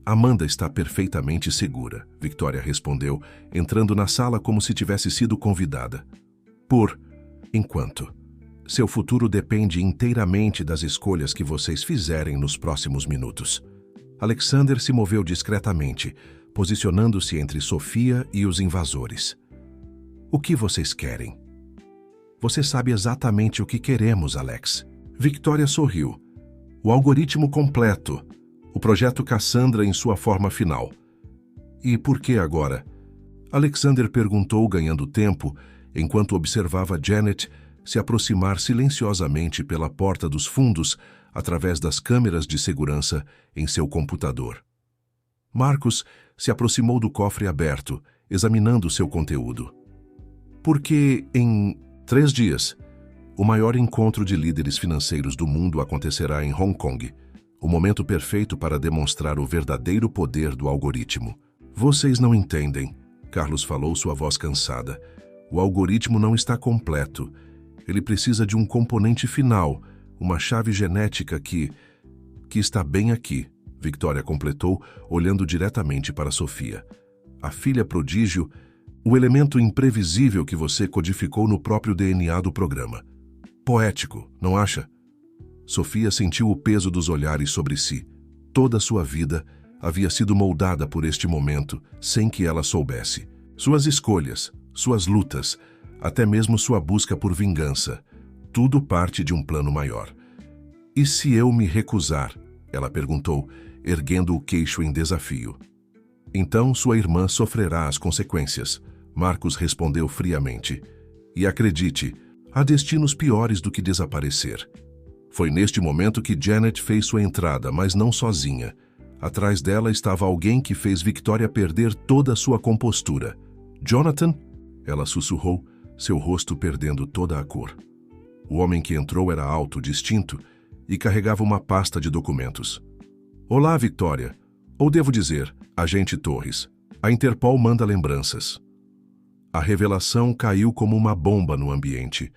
Amanda está perfeitamente segura, Victoria respondeu, entrando na sala como se tivesse sido convidada. Por enquanto. Seu futuro depende inteiramente das escolhas que vocês fizerem nos próximos minutos. Alexander se moveu discretamente, posicionando-se entre Sofia e os invasores. O que vocês querem? Você sabe exatamente o que queremos, Alex. Victoria sorriu. O algoritmo completo. O projeto Cassandra em sua forma final. E por que agora? Alexander perguntou, ganhando tempo, enquanto observava Janet se aproximar silenciosamente pela porta dos fundos através das câmeras de segurança em seu computador. Marcos se aproximou do cofre aberto, examinando seu conteúdo. Porque em 3 dias, o maior encontro de líderes financeiros do mundo acontecerá em Hong Kong, o momento perfeito para demonstrar o verdadeiro poder do algoritmo. Vocês não entendem, Carlos falou, sua voz cansada. O algoritmo não está completo. Ele precisa de um componente final, uma chave genética que está bem aqui, Victoria completou, olhando diretamente para Sofia. A filha prodígio, o elemento imprevisível que você codificou no próprio DNA do programa. Poético, não acha? Sofia sentiu o peso dos olhares sobre si. Toda sua vida havia sido moldada por este momento, sem que ela soubesse. Suas escolhas, suas lutas, até mesmo sua busca por vingança, tudo parte de um plano maior. E se eu me recusar? Ela perguntou, erguendo o queixo em desafio. Então sua irmã sofrerá as consequências, Marcos respondeu friamente. E acredite, há destinos piores do que desaparecer. Foi neste momento que Janet fez sua entrada, mas não sozinha. Atrás dela estava alguém que fez Victoria perder toda a sua compostura. Jonathan? Ela sussurrou, seu rosto perdendo toda a cor. O homem que entrou era alto, distinto, e carregava uma pasta de documentos. Olá, Victoria. Ou devo dizer, agente Torres, a Interpol manda lembranças. A revelação caiu como uma bomba no ambiente.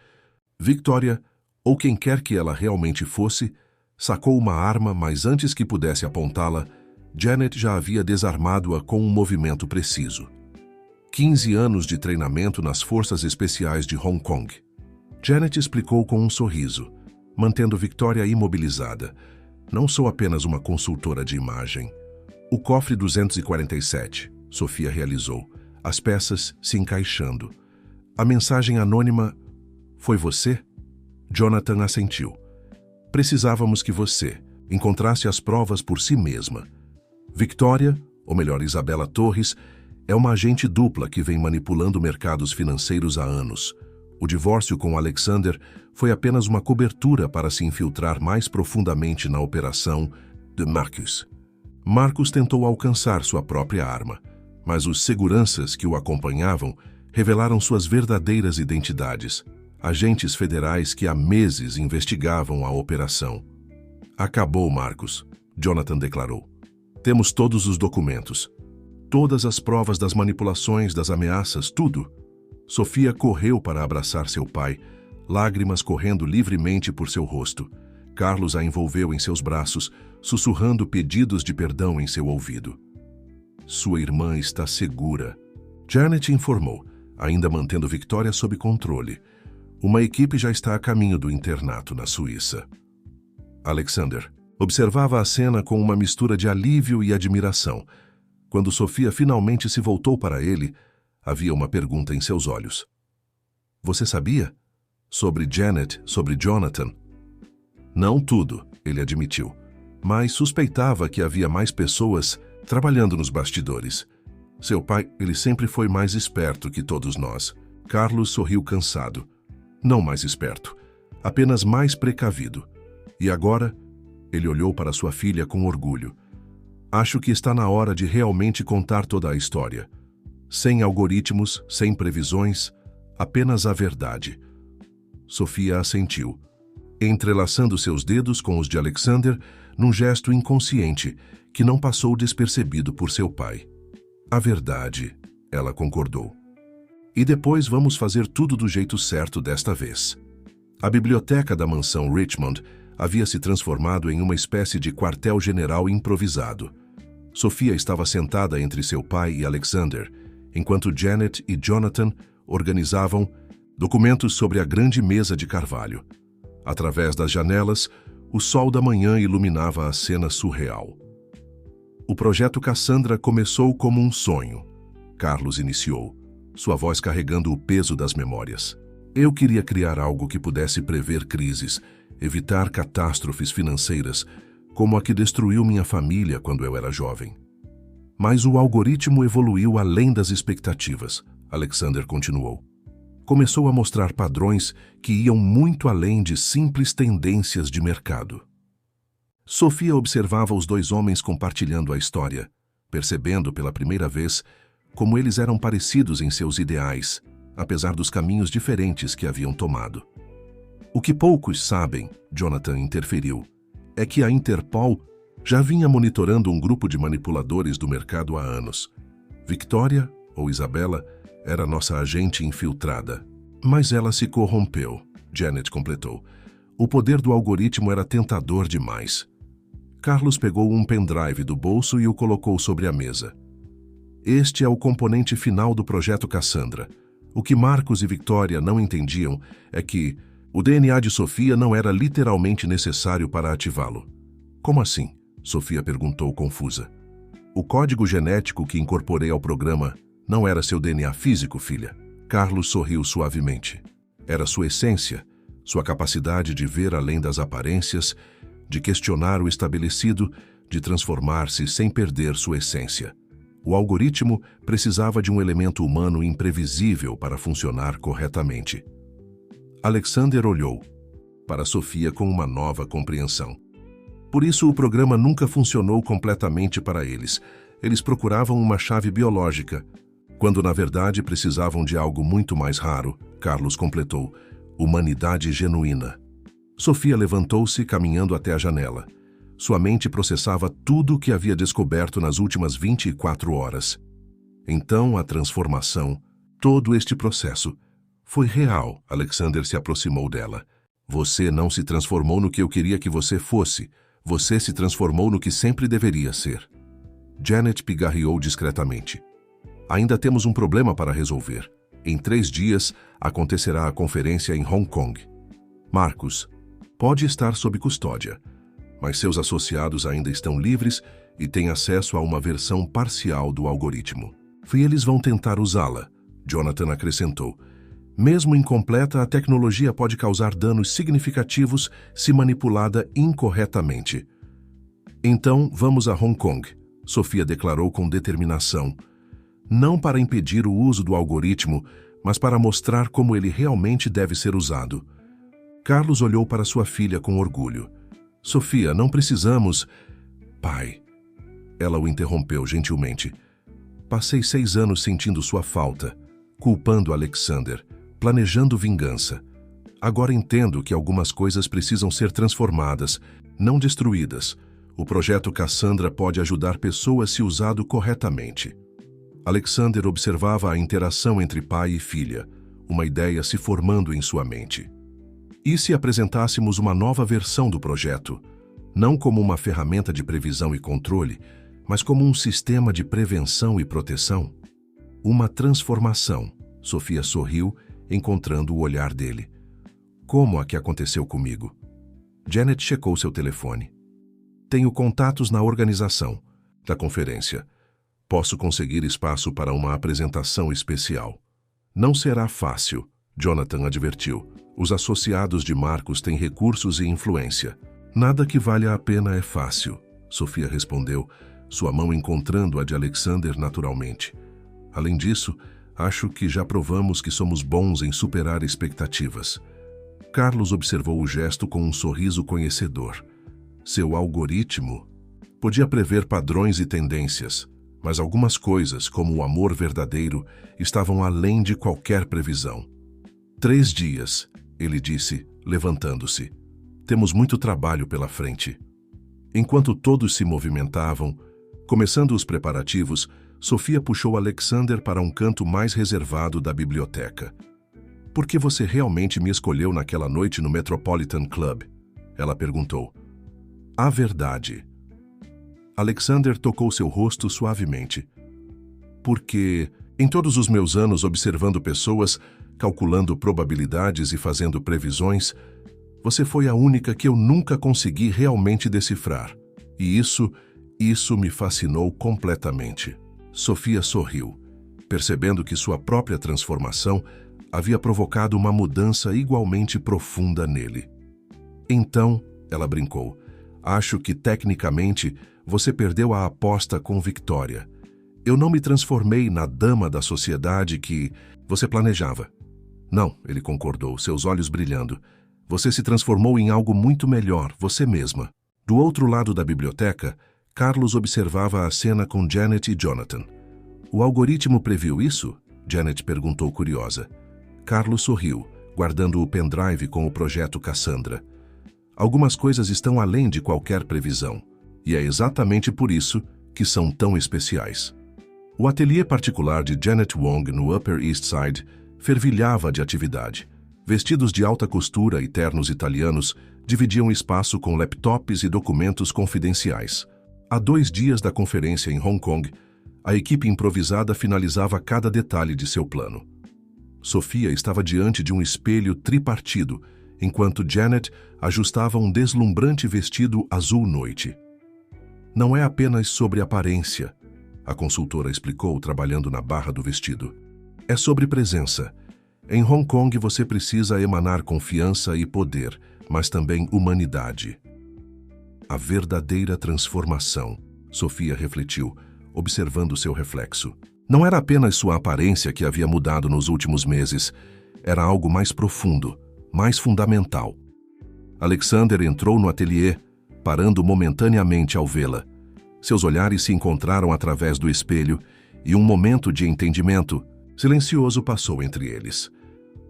Victoria, ou quem quer que ela realmente fosse, sacou uma arma, mas antes que pudesse apontá-la, Janet já havia desarmado-a com um movimento preciso. 15 anos de treinamento nas Forças Especiais de Hong Kong. Janet explicou com um sorriso, mantendo Victoria imobilizada. Não sou apenas uma consultora de imagem. O cofre 247, Sofia realizou, as peças se encaixando. A mensagem anônima, foi você? Jonathan assentiu. Precisávamos que você encontrasse as provas por si mesma. Victoria, ou melhor, Isabela Torres, é uma agente dupla que vem manipulando mercados financeiros há anos. O divórcio com Alexander foi apenas uma cobertura para se infiltrar mais profundamente na operação de Marcus. Marcus tentou alcançar sua própria arma, mas os seguranças que o acompanhavam revelaram suas verdadeiras identidades, agentes federais que há meses investigavam a operação. Acabou, Marcus, Jonathan declarou. Temos todos os documentos. Todas as provas das manipulações, das ameaças, tudo. Sofia correu para abraçar seu pai, lágrimas correndo livremente por seu rosto. Carlos a envolveu em seus braços, sussurrando pedidos de perdão em seu ouvido. Sua irmã está segura. Janet informou, ainda mantendo Victoria sob controle. Uma equipe já está a caminho do internato na Suíça. Alexander observava a cena com uma mistura de alívio e admiração. Quando Sofia finalmente se voltou para ele, havia uma pergunta em seus olhos. Você sabia? Sobre Janet, sobre Jonathan? Não tudo, ele admitiu, mas suspeitava que havia mais pessoas trabalhando nos bastidores. Seu pai, ele sempre foi mais esperto que todos nós. Carlos sorriu cansado. Não mais esperto, apenas mais precavido. E agora, ele olhou para sua filha com orgulho. Acho que está na hora de realmente contar toda a história. Sem algoritmos, sem previsões, apenas a verdade. Sofia assentiu, entrelaçando seus dedos com os de Alexander num gesto inconsciente que não passou despercebido por seu pai. A verdade, ela concordou. E depois vamos fazer tudo do jeito certo desta vez. A biblioteca da mansão Richmond havia se transformado em uma espécie de quartel-general improvisado. Sofia estava sentada entre seu pai e Alexander, enquanto Janet e Jonathan organizavam documentos sobre a grande mesa de carvalho. Através das janelas, o sol da manhã iluminava a cena surreal. O projeto Cassandra começou como um sonho. Carlos iniciou, sua voz carregando o peso das memórias. Eu queria criar algo que pudesse prever crises, evitar catástrofes financeiras, como a que destruiu minha família quando eu era jovem. Mas o algoritmo evoluiu além das expectativas, Alexander continuou. Começou a mostrar padrões que iam muito além de simples tendências de mercado. Sofia observava os dois homens compartilhando a história, percebendo pela primeira vez como eles eram parecidos em seus ideais, apesar dos caminhos diferentes que haviam tomado. O que poucos sabem, Jonathan interferiu, é que a Interpol já vinha monitorando um grupo de manipuladores do mercado há anos. Victoria, ou Isabela, era nossa agente infiltrada. Mas ela se corrompeu, Janet completou. O poder do algoritmo era tentador demais. Carlos pegou um pendrive do bolso e o colocou sobre a mesa. Este é o componente final do projeto Cassandra. O que Marcos e Victoria não entendiam é que o DNA de Sofia não era literalmente necessário para ativá-lo. Como assim? Sofia perguntou confusa. O código genético que incorporei ao programa não era seu DNA físico, filha. Carlos sorriu suavemente. Era sua essência, sua capacidade de ver além das aparências, de questionar o estabelecido, de transformar-se sem perder sua essência. O algoritmo precisava de um elemento humano imprevisível para funcionar corretamente. Alexander olhou para Sofia com uma nova compreensão. Por isso o programa nunca funcionou completamente para eles. Eles procuravam uma chave biológica, quando na verdade precisavam de algo muito mais raro, Carlos completou, humanidade genuína. Sofia levantou-se, caminhando até a janela. Sua mente processava tudo o que havia descoberto nas últimas 24 horas. Então, a transformação, todo este processo, foi real. Alexander se aproximou dela. Você não se transformou no que eu queria que você fosse. Você se transformou no que sempre deveria ser. Janet pigarreou discretamente. Ainda temos um problema para resolver. Em 3 dias, acontecerá a conferência em Hong Kong. Marcus pode estar sob custódia, mas seus associados ainda estão livres e têm acesso a uma versão parcial do algoritmo. E eles vão tentar usá-la, Jonathan acrescentou. Mesmo incompleta, a tecnologia pode causar danos significativos se manipulada incorretamente. Então, vamos a Hong Kong, Sofia declarou com determinação. Não para impedir o uso do algoritmo, mas para mostrar como ele realmente deve ser usado. Carlos olhou para sua filha com orgulho. Sofia, não precisamos... Pai. Ela o interrompeu gentilmente. Passei 6 anos sentindo sua falta, culpando Alexander, planejando vingança. Agora entendo que algumas coisas precisam ser transformadas, não destruídas. O projeto Cassandra pode ajudar pessoas se usado corretamente. Alexander observava a interação entre pai e filha, uma ideia se formando em sua mente. E se apresentássemos uma nova versão do projeto, não como uma ferramenta de previsão e controle, mas como um sistema de prevenção e proteção? Uma transformação, Sofia sorriu, encontrando o olhar dele. Como a que aconteceu comigo? Janet checou seu telefone. Tenho contatos na organização da conferência. Posso conseguir espaço para uma apresentação especial. Não será fácil, Jonathan advertiu. Os associados de Marcus têm recursos e influência. Nada que valha a pena é fácil, Sofia respondeu, sua mão encontrando a de Alexander naturalmente. Além disso, acho que já provamos que somos bons em superar expectativas. Carlos observou o gesto com um sorriso conhecedor. Seu algoritmo podia prever padrões e tendências, mas algumas coisas, como o amor verdadeiro, estavam além de qualquer previsão. 3 dias, ele disse, levantando-se. Temos muito trabalho pela frente. Enquanto todos se movimentavam, começando os preparativos, Sofia puxou Alexander para um canto mais reservado da biblioteca. Por que você realmente me escolheu naquela noite no Metropolitan Club? Ela perguntou. A verdade. Alexander tocou seu rosto suavemente. Porque, em todos os meus anos observando pessoas, calculando probabilidades e fazendo previsões, você foi a única que eu nunca consegui realmente decifrar. E isso me fascinou completamente. Sofia sorriu, percebendo que sua própria transformação havia provocado uma mudança igualmente profunda nele. Então, ela brincou, acho que tecnicamente você perdeu a aposta com Victoria. Eu não me transformei na dama da sociedade que você planejava. Não, ele concordou, seus olhos brilhando. Você se transformou em algo muito melhor, você mesma. Do outro lado da biblioteca, Carlos observava a cena com Janet e Jonathan. O algoritmo previu isso? Janet perguntou curiosa. Carlos sorriu, guardando o pendrive com o projeto Cassandra. Algumas coisas estão além de qualquer previsão, e é exatamente por isso que são tão especiais. O ateliê particular de Janet Wong no Upper East Side fervilhava de atividade. Vestidos de alta costura e ternos italianos dividiam espaço com laptops e documentos confidenciais. Há 2 dias da conferência em Hong Kong, a equipe improvisada finalizava cada detalhe de seu plano. Sofia estava diante de um espelho tripartido, enquanto Janet ajustava um deslumbrante vestido azul noite. Não é apenas sobre aparência, a consultora explicou, trabalhando na barra do vestido. É sobre presença. Em Hong Kong você precisa emanar confiança e poder, mas também humanidade. A verdadeira transformação, Sofia refletiu, observando seu reflexo. Não era apenas sua aparência que havia mudado nos últimos meses, era algo mais profundo, mais fundamental. Alexander entrou no ateliê, parando momentaneamente ao vê-la. Seus olhares se encontraram através do espelho e um momento de entendimento silencioso passou entre eles.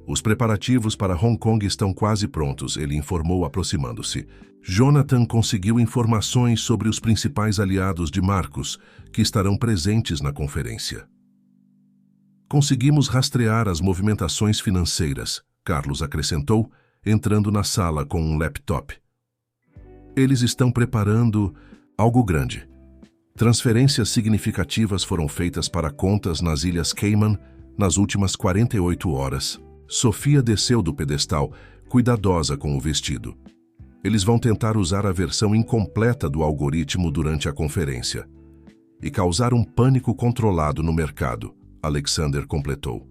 Os preparativos para Hong Kong estão quase prontos, ele informou aproximando-se. Jonathan conseguiu informações sobre os principais aliados de Marcos, que estarão presentes na conferência. Conseguimos rastrear as movimentações financeiras, Carlos acrescentou, entrando na sala com um laptop. Eles estão preparando algo grande. Transferências significativas foram feitas para contas nas Ilhas Cayman nas últimas 48 horas. Sofia desceu do pedestal, cuidadosa com o vestido. Eles vão tentar usar a versão incompleta do algoritmo durante a conferência e causar um pânico controlado no mercado, Alexander completou.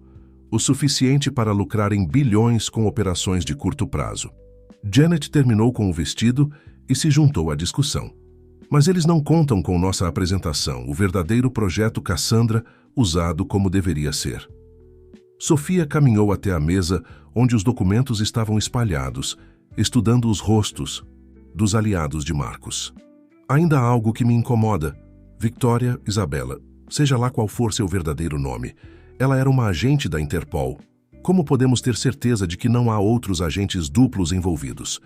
O suficiente para lucrarem bilhões com operações de curto prazo. Janet terminou com o vestido e se juntou à discussão. Mas eles não contam com nossa apresentação, o verdadeiro projeto Cassandra, usado como deveria ser. Sofia caminhou até a mesa onde os documentos estavam espalhados, estudando os rostos dos aliados de Marcos. Ainda há algo que me incomoda. Victoria Isabella, seja lá qual for seu verdadeiro nome, ela era uma agente da Interpol. Como podemos ter certeza de que não há outros agentes duplos envolvidos?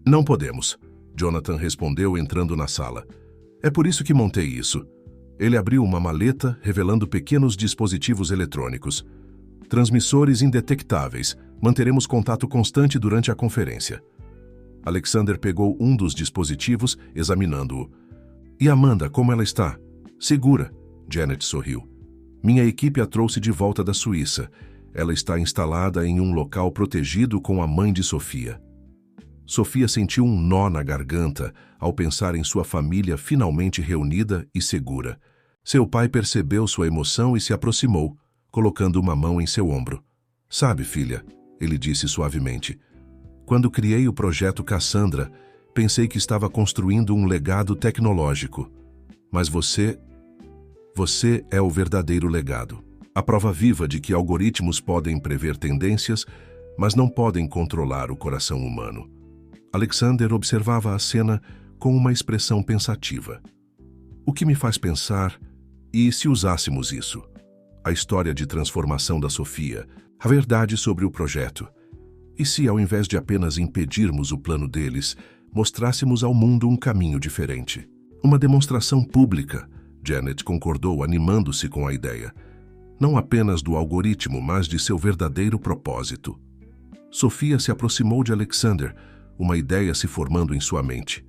Não podemos, Jonathan respondeu entrando na sala. É por isso que montei isso. Ele abriu uma maleta, revelando pequenos dispositivos eletrônicos. Transmissores indetectáveis. Manteremos contato constante durante a conferência. Alexander pegou um dos dispositivos, examinando-o. E Amanda, como ela está? Segura, Janet sorriu. Minha equipe a trouxe de volta da Suíça. Ela está instalada em um local protegido com a mãe de Sofia. Sofia sentiu um nó na garganta ao pensar em sua família finalmente reunida e segura. Seu pai percebeu sua emoção e se aproximou, colocando uma mão em seu ombro. Sabe, filha, ele disse suavemente, quando criei o projeto Cassandra, pensei que estava construindo um legado tecnológico. Mas você é o verdadeiro legado. A prova viva de que algoritmos podem prever tendências, mas não podem controlar o coração humano. Alexander observava a cena com uma expressão pensativa. O que me faz pensar, e se usássemos isso? A história de transformação da Sofia, a verdade sobre o projeto. E se, ao invés de apenas impedirmos o plano deles, mostrássemos ao mundo um caminho diferente? Uma demonstração pública, Janet concordou, animando-se com a ideia. Não apenas do algoritmo, mas de seu verdadeiro propósito. Sofia se aproximou de Alexander, uma ideia se formando em sua mente.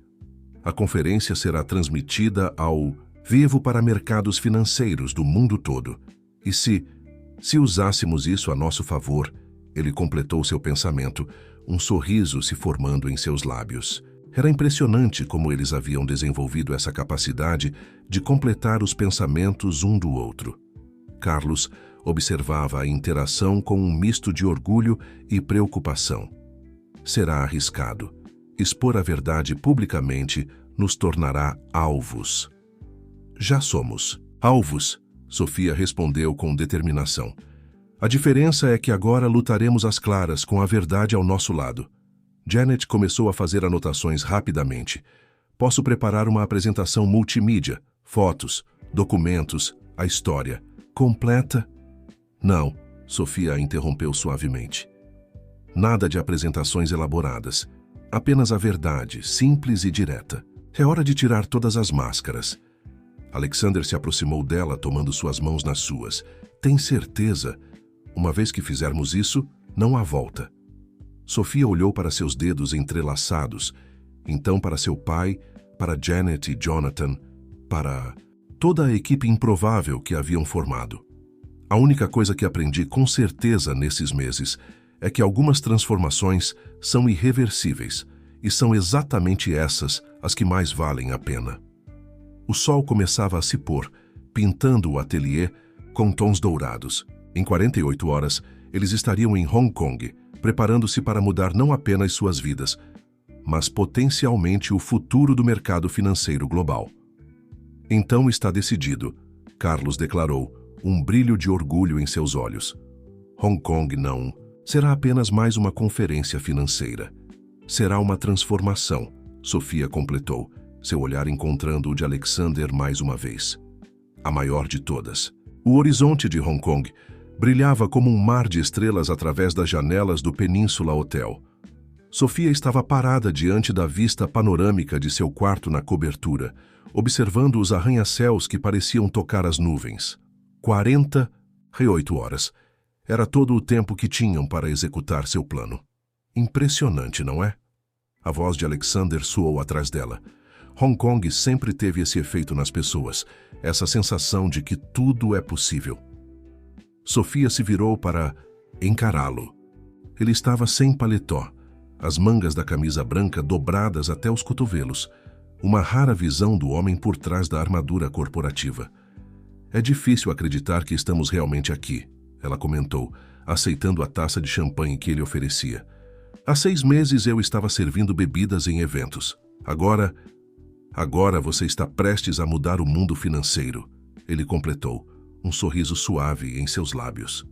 A conferência será transmitida ao vivo para mercados financeiros do mundo todo. E se usássemos isso a nosso favor, ele completou seu pensamento, um sorriso se formando em seus lábios. Era impressionante como eles haviam desenvolvido essa capacidade de completar os pensamentos um do outro. Carlos observava a interação com um misto de orgulho e preocupação. Será arriscado. Expor a verdade publicamente nos tornará alvos. Já somos alvos, Sofia respondeu com determinação. A diferença é que agora lutaremos às claras com a verdade ao nosso lado. Janet começou a fazer anotações rapidamente. Posso preparar uma apresentação multimídia, fotos, documentos, a história. Completa? Não, Sofia a interrompeu suavemente. Nada de apresentações elaboradas. Apenas a verdade, simples e direta. É hora de tirar todas as máscaras. Alexander se aproximou dela, tomando suas mãos nas suas. Tem certeza? Uma vez que fizermos isso, não há volta. Sofia olhou para seus dedos entrelaçados, então para seu pai, para Janet e Jonathan, para toda a equipe improvável que haviam formado. A única coisa que aprendi com certeza nesses meses é que algumas transformações são irreversíveis, e são exatamente essas as que mais valem a pena. O sol começava a se pôr, pintando o ateliê com tons dourados. Em 48 horas, eles estariam em Hong Kong, preparando-se para mudar não apenas suas vidas, mas potencialmente o futuro do mercado financeiro global. Então está decidido, Carlos declarou, um brilho de orgulho em seus olhos. Hong Kong não será apenas mais uma conferência financeira. Será uma transformação, Sofia completou, seu olhar encontrando o de Alexander mais uma vez. A maior de todas. O horizonte de Hong Kong Brilhava como um mar de estrelas através das janelas do Península Hotel. Sofia estava parada diante da vista panorâmica de seu quarto na cobertura, observando os arranha-céus que pareciam tocar as nuvens. 48 horas. Era todo o tempo que tinham para executar seu plano. Impressionante, não é? A voz de Alexander soou atrás dela. Hong Kong sempre teve esse efeito nas pessoas, essa sensação de que tudo é possível. Sofia se virou para encará-lo. Ele estava sem paletó, as mangas da camisa branca dobradas até os cotovelos, uma rara visão do homem por trás da armadura corporativa. É difícil acreditar que estamos realmente aqui, ela comentou, aceitando a taça de champanhe que ele oferecia. Há 6 meses eu estava servindo bebidas em eventos. Agora você está prestes a mudar o mundo financeiro, ele completou, um sorriso suave em seus lábios.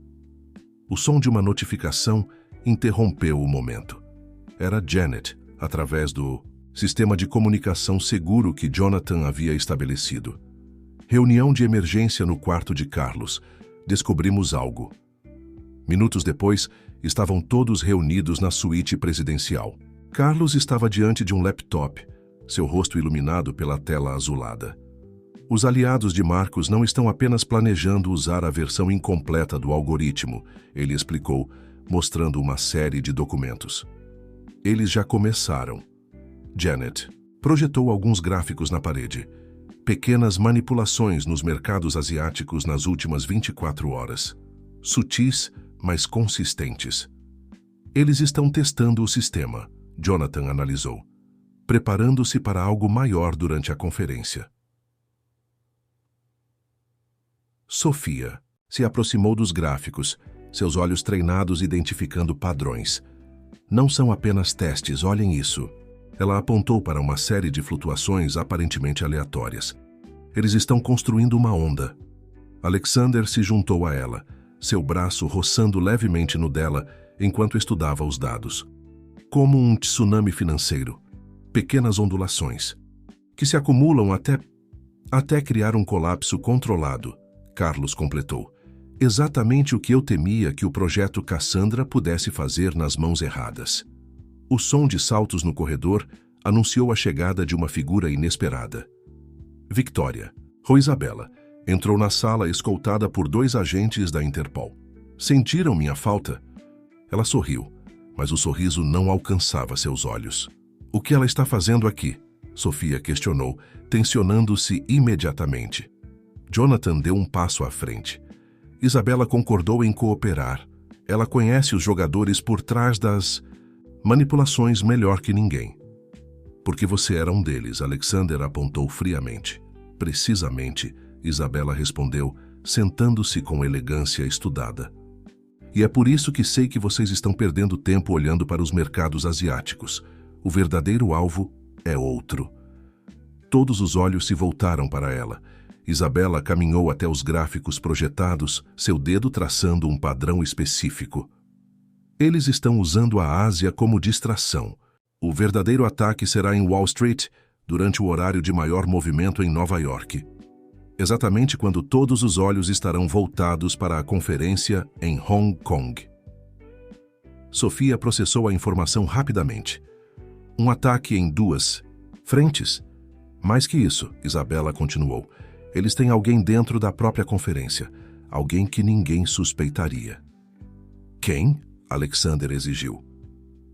O som de uma notificação interrompeu o momento. Era Janet, através do sistema de comunicação seguro que Jonathan havia estabelecido. Reunião de emergência no quarto de Carlos. Descobrimos algo. Minutos depois, estavam todos reunidos na suíte presidencial. Carlos estava diante de um laptop, seu rosto iluminado pela tela azulada. Os aliados de Marcos não estão apenas planejando usar a versão incompleta do algoritmo, ele explicou, mostrando uma série de documentos. Eles já começaram. Janet projetou alguns gráficos na parede. Pequenas manipulações nos mercados asiáticos nas últimas 24 horas. Sutis, mas consistentes. Eles estão testando o sistema, Jonathan analisou, preparando-se para algo maior durante a conferência. Sofia se aproximou dos gráficos, seus olhos treinados identificando padrões. Não são apenas testes, olhem isso. Ela apontou para uma série de flutuações aparentemente aleatórias. Eles estão construindo uma onda. Alexander se juntou a ela, seu braço roçando levemente no dela enquanto estudava os dados. Como um tsunami financeiro. Pequenas ondulações, que se acumulam até criar um colapso controlado, Carlos completou. Exatamente o que eu temia que o projeto Cassandra pudesse fazer nas mãos erradas. O som de saltos no corredor anunciou a chegada de uma figura inesperada. Victoria, ou Isabela, entrou na sala escoltada por 2 agentes da Interpol. Sentiram minha falta? Ela sorriu, mas o sorriso não alcançava seus olhos. O que ela está fazendo aqui? Sofia questionou, tensionando-se imediatamente. Jonathan deu um passo à frente. Isabela concordou em cooperar. Ela conhece os jogadores por trás das manipulações melhor que ninguém. Porque você era um deles, Alexander apontou friamente. Precisamente, Isabela respondeu, sentando-se com elegância estudada. E é por isso que sei que vocês estão perdendo tempo olhando para os mercados asiáticos. O verdadeiro alvo é outro. Todos os olhos se voltaram para ela. Isabela caminhou até os gráficos projetados, seu dedo traçando um padrão específico. Eles estão usando a Ásia como distração. O verdadeiro ataque será em Wall Street, durante o horário de maior movimento em Nova York. Exatamente quando todos os olhos estarão voltados para a conferência em Hong Kong. Sofia processou a informação rapidamente. Um ataque em 2 frentes? Mais que isso, Isabela continuou. Eles têm alguém dentro da própria conferência. Alguém que ninguém suspeitaria. Quem? Alexander exigiu.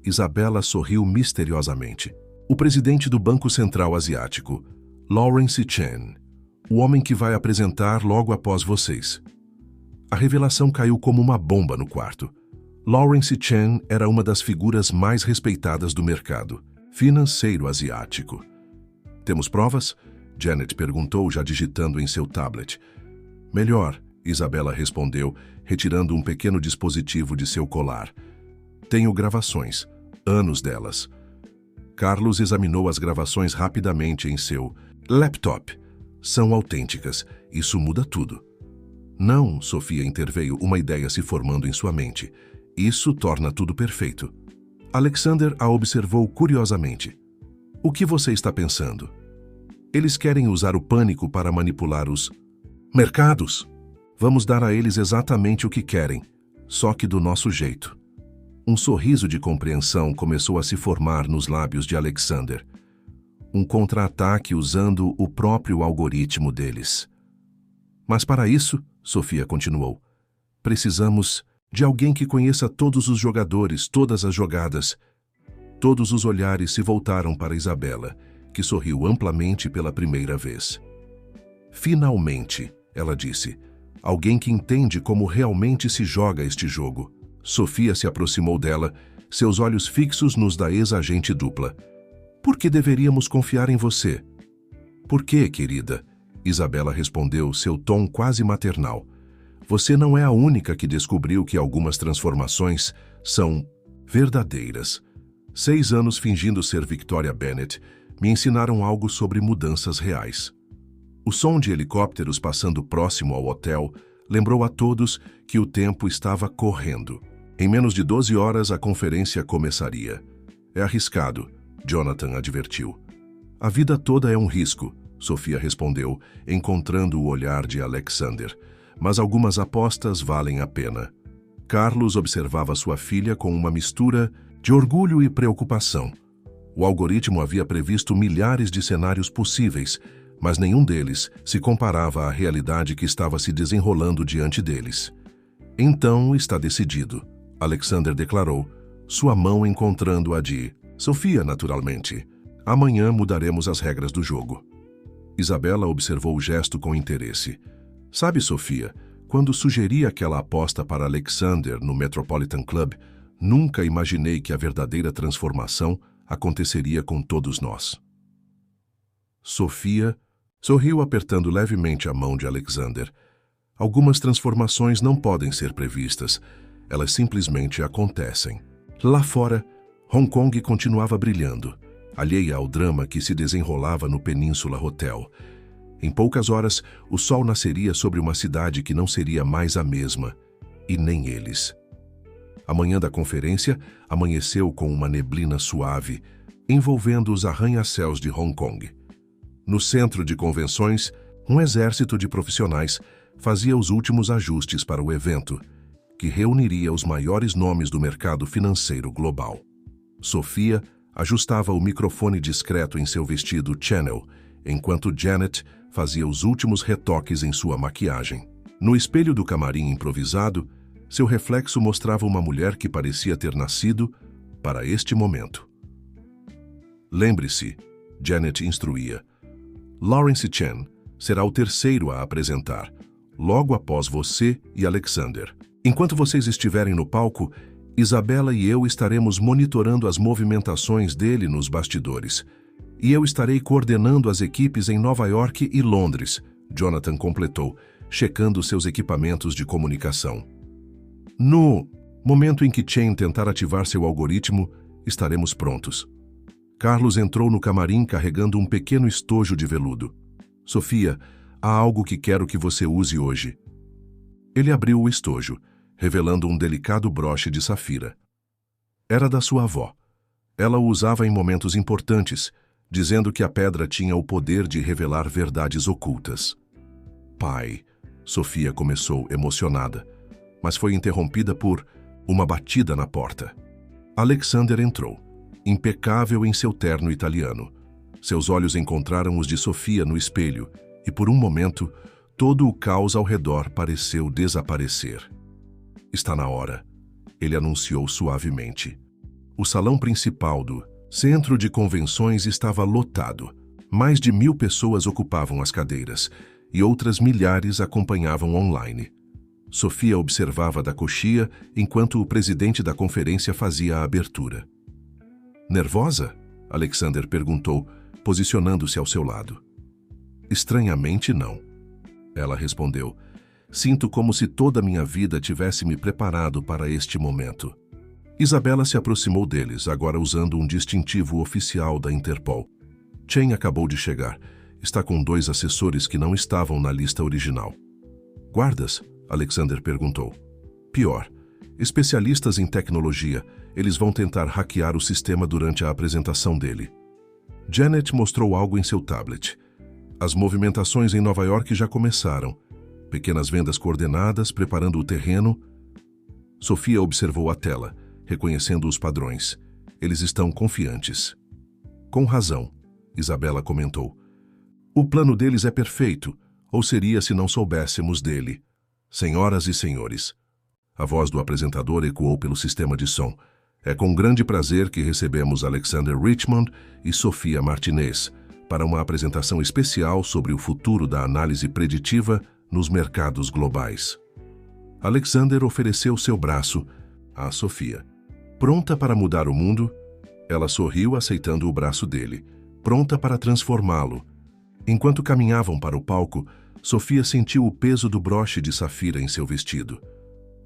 Isabela sorriu misteriosamente. O presidente do Banco Central Asiático, Lawrence Chen. O homem que vai apresentar logo após vocês. A revelação caiu como uma bomba no quarto. Lawrence Chen era uma das figuras mais respeitadas do mercado financeiro asiático. Temos provas? Janet perguntou, já digitando em seu tablet. Melhor, Isabela respondeu, retirando um pequeno dispositivo de seu colar. Tenho gravações, anos delas. Carlos examinou as gravações rapidamente em seu laptop. São autênticas. Isso muda tudo. Não, Sofia interveio, uma ideia se formando em sua mente. Isso torna tudo perfeito. Alexander a observou curiosamente. O que você está pensando? Eles querem usar o pânico para manipular os mercados. Vamos dar a eles exatamente o que querem, só que do nosso jeito. Um sorriso de compreensão começou a se formar nos lábios de Alexander. Um contra-ataque usando o próprio algoritmo deles. Mas para isso, Sofia continuou, precisamos de alguém que conheça todos os jogadores, todas as jogadas. Todos os olhares se voltaram para Isabela, que sorriu amplamente pela primeira vez. Finalmente, ela disse, alguém que entende como realmente se joga este jogo. Sofia se aproximou dela, seus olhos fixos nos da ex-agente dupla. Por que deveríamos confiar em você? Por quê, querida? Isabela respondeu, seu tom quase maternal. Você não é a única que descobriu que algumas transformações são verdadeiras. 6 anos fingindo ser Victoria Bennett me ensinaram algo sobre mudanças reais. O som de helicópteros passando próximo ao hotel lembrou a todos que o tempo estava correndo. Em menos de 12 horas a conferência começaria. É arriscado, Jonathan advertiu. A vida toda é um risco, Sofia respondeu, encontrando o olhar de Alexander. Mas algumas apostas valem a pena. Carlos observava sua filha com uma mistura de orgulho e preocupação. O algoritmo havia previsto milhares de cenários possíveis, mas nenhum deles se comparava à realidade que estava se desenrolando diante deles. Então está decidido, Alexander declarou, sua mão encontrando a de Sofia, naturalmente. Amanhã mudaremos as regras do jogo. Isabela observou o gesto com interesse. Sabe, Sofia, quando sugeri aquela aposta para Alexander no Metropolitan Club, nunca imaginei que a verdadeira transformação aconteceria com todos nós. Sofia sorriu apertando levemente a mão de Alexander. Algumas transformações não podem ser previstas, elas simplesmente acontecem. Lá fora, Hong Kong continuava brilhando, alheia ao drama que se desenrolava no Peninsula Hotel. Em poucas horas, o sol nasceria sobre uma cidade que não seria mais a mesma, e nem eles. A manhã da conferência amanheceu com uma neblina suave, envolvendo os arranha-céus de Hong Kong. No centro de convenções, um exército de profissionais fazia os últimos ajustes para o evento, que reuniria os maiores nomes do mercado financeiro global. Sofia ajustava o microfone discreto em seu vestido Channel, enquanto Janet fazia os últimos retoques em sua maquiagem. No espelho do camarim improvisado, seu reflexo mostrava uma mulher que parecia ter nascido para este momento. Lembre-se, Janet instruía, Lawrence Chen será o terceiro a apresentar, logo após você e Alexander. Enquanto vocês estiverem no palco, Isabela e eu estaremos monitorando as movimentações dele nos bastidores. E eu estarei coordenando as equipes em Nova York e Londres, Jonathan completou, checando seus equipamentos de comunicação. No momento em que Chen tentar ativar seu algoritmo, estaremos prontos. Carlos entrou no camarim carregando um pequeno estojo de veludo. Sofia, há algo que quero que você use hoje. Ele abriu o estojo, revelando um delicado broche de safira. Era da sua avó. Ela o usava em momentos importantes, dizendo que a pedra tinha o poder de revelar verdades ocultas. Pai, Sofia começou emocionada, mas foi interrompida por uma batida na porta. Alexander entrou, impecável em seu terno italiano. Seus olhos encontraram os de Sofia no espelho e, por um momento, todo o caos ao redor pareceu desaparecer. Está na hora, ele anunciou suavemente. O salão principal do centro de convenções estava lotado. Mais de 1000 pessoas ocupavam as cadeiras e outras milhares acompanhavam online. Sofia observava da coxia enquanto o presidente da conferência fazia a abertura. Nervosa? Alexander perguntou, posicionando-se ao seu lado. Estranhamente, não. Ela respondeu. Sinto como se toda a minha vida tivesse me preparado para este momento. Isabela se aproximou deles, agora usando um distintivo oficial da Interpol. Chen acabou de chegar. Está com 2 assessores que não estavam na lista original. Guardas? Alexander perguntou. Pior. Especialistas em tecnologia. Eles vão tentar hackear o sistema durante a apresentação dele. Janet mostrou algo em seu tablet. As movimentações em Nova York já começaram. pequenas vendas coordenadas, preparando o terreno. Sofia observou a tela, reconhecendo os padrões. Eles estão confiantes. Com razão, Isabela comentou. O plano deles é perfeito, ou seria se não soubéssemos dele. Senhoras e senhores. A voz do apresentador ecoou pelo sistema de som. É com grande prazer que recebemos Alexander Richmond e Sofia Martinez para uma apresentação especial sobre o futuro da análise preditiva nos mercados globais. Alexander ofereceu seu braço a Sofia. Pronta para mudar o mundo? Ela sorriu aceitando o braço dele, pronta para transformá-lo. Enquanto caminhavam para o palco, Sofia sentiu o peso do broche de safira em seu vestido.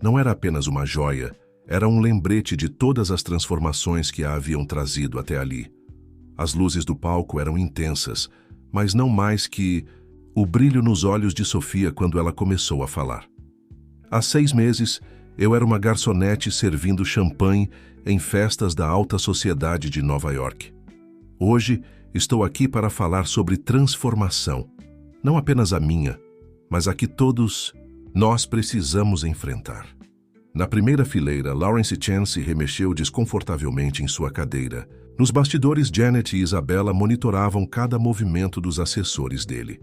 Não era apenas uma joia, era um lembrete de todas as transformações que a haviam trazido até ali. As luzes do palco eram intensas, mas não mais que o brilho nos olhos de Sofia quando ela começou a falar. Há 6 meses, eu era uma garçonete servindo champanhe em festas da alta sociedade de Nova York. Hoje, estou aqui para falar sobre transformação. Não apenas a minha, mas a que todos nós precisamos enfrentar. Na primeira fileira, Lawrence Chan se remexeu desconfortavelmente em sua cadeira. Nos bastidores, Janet e Isabela monitoravam cada movimento dos assessores dele.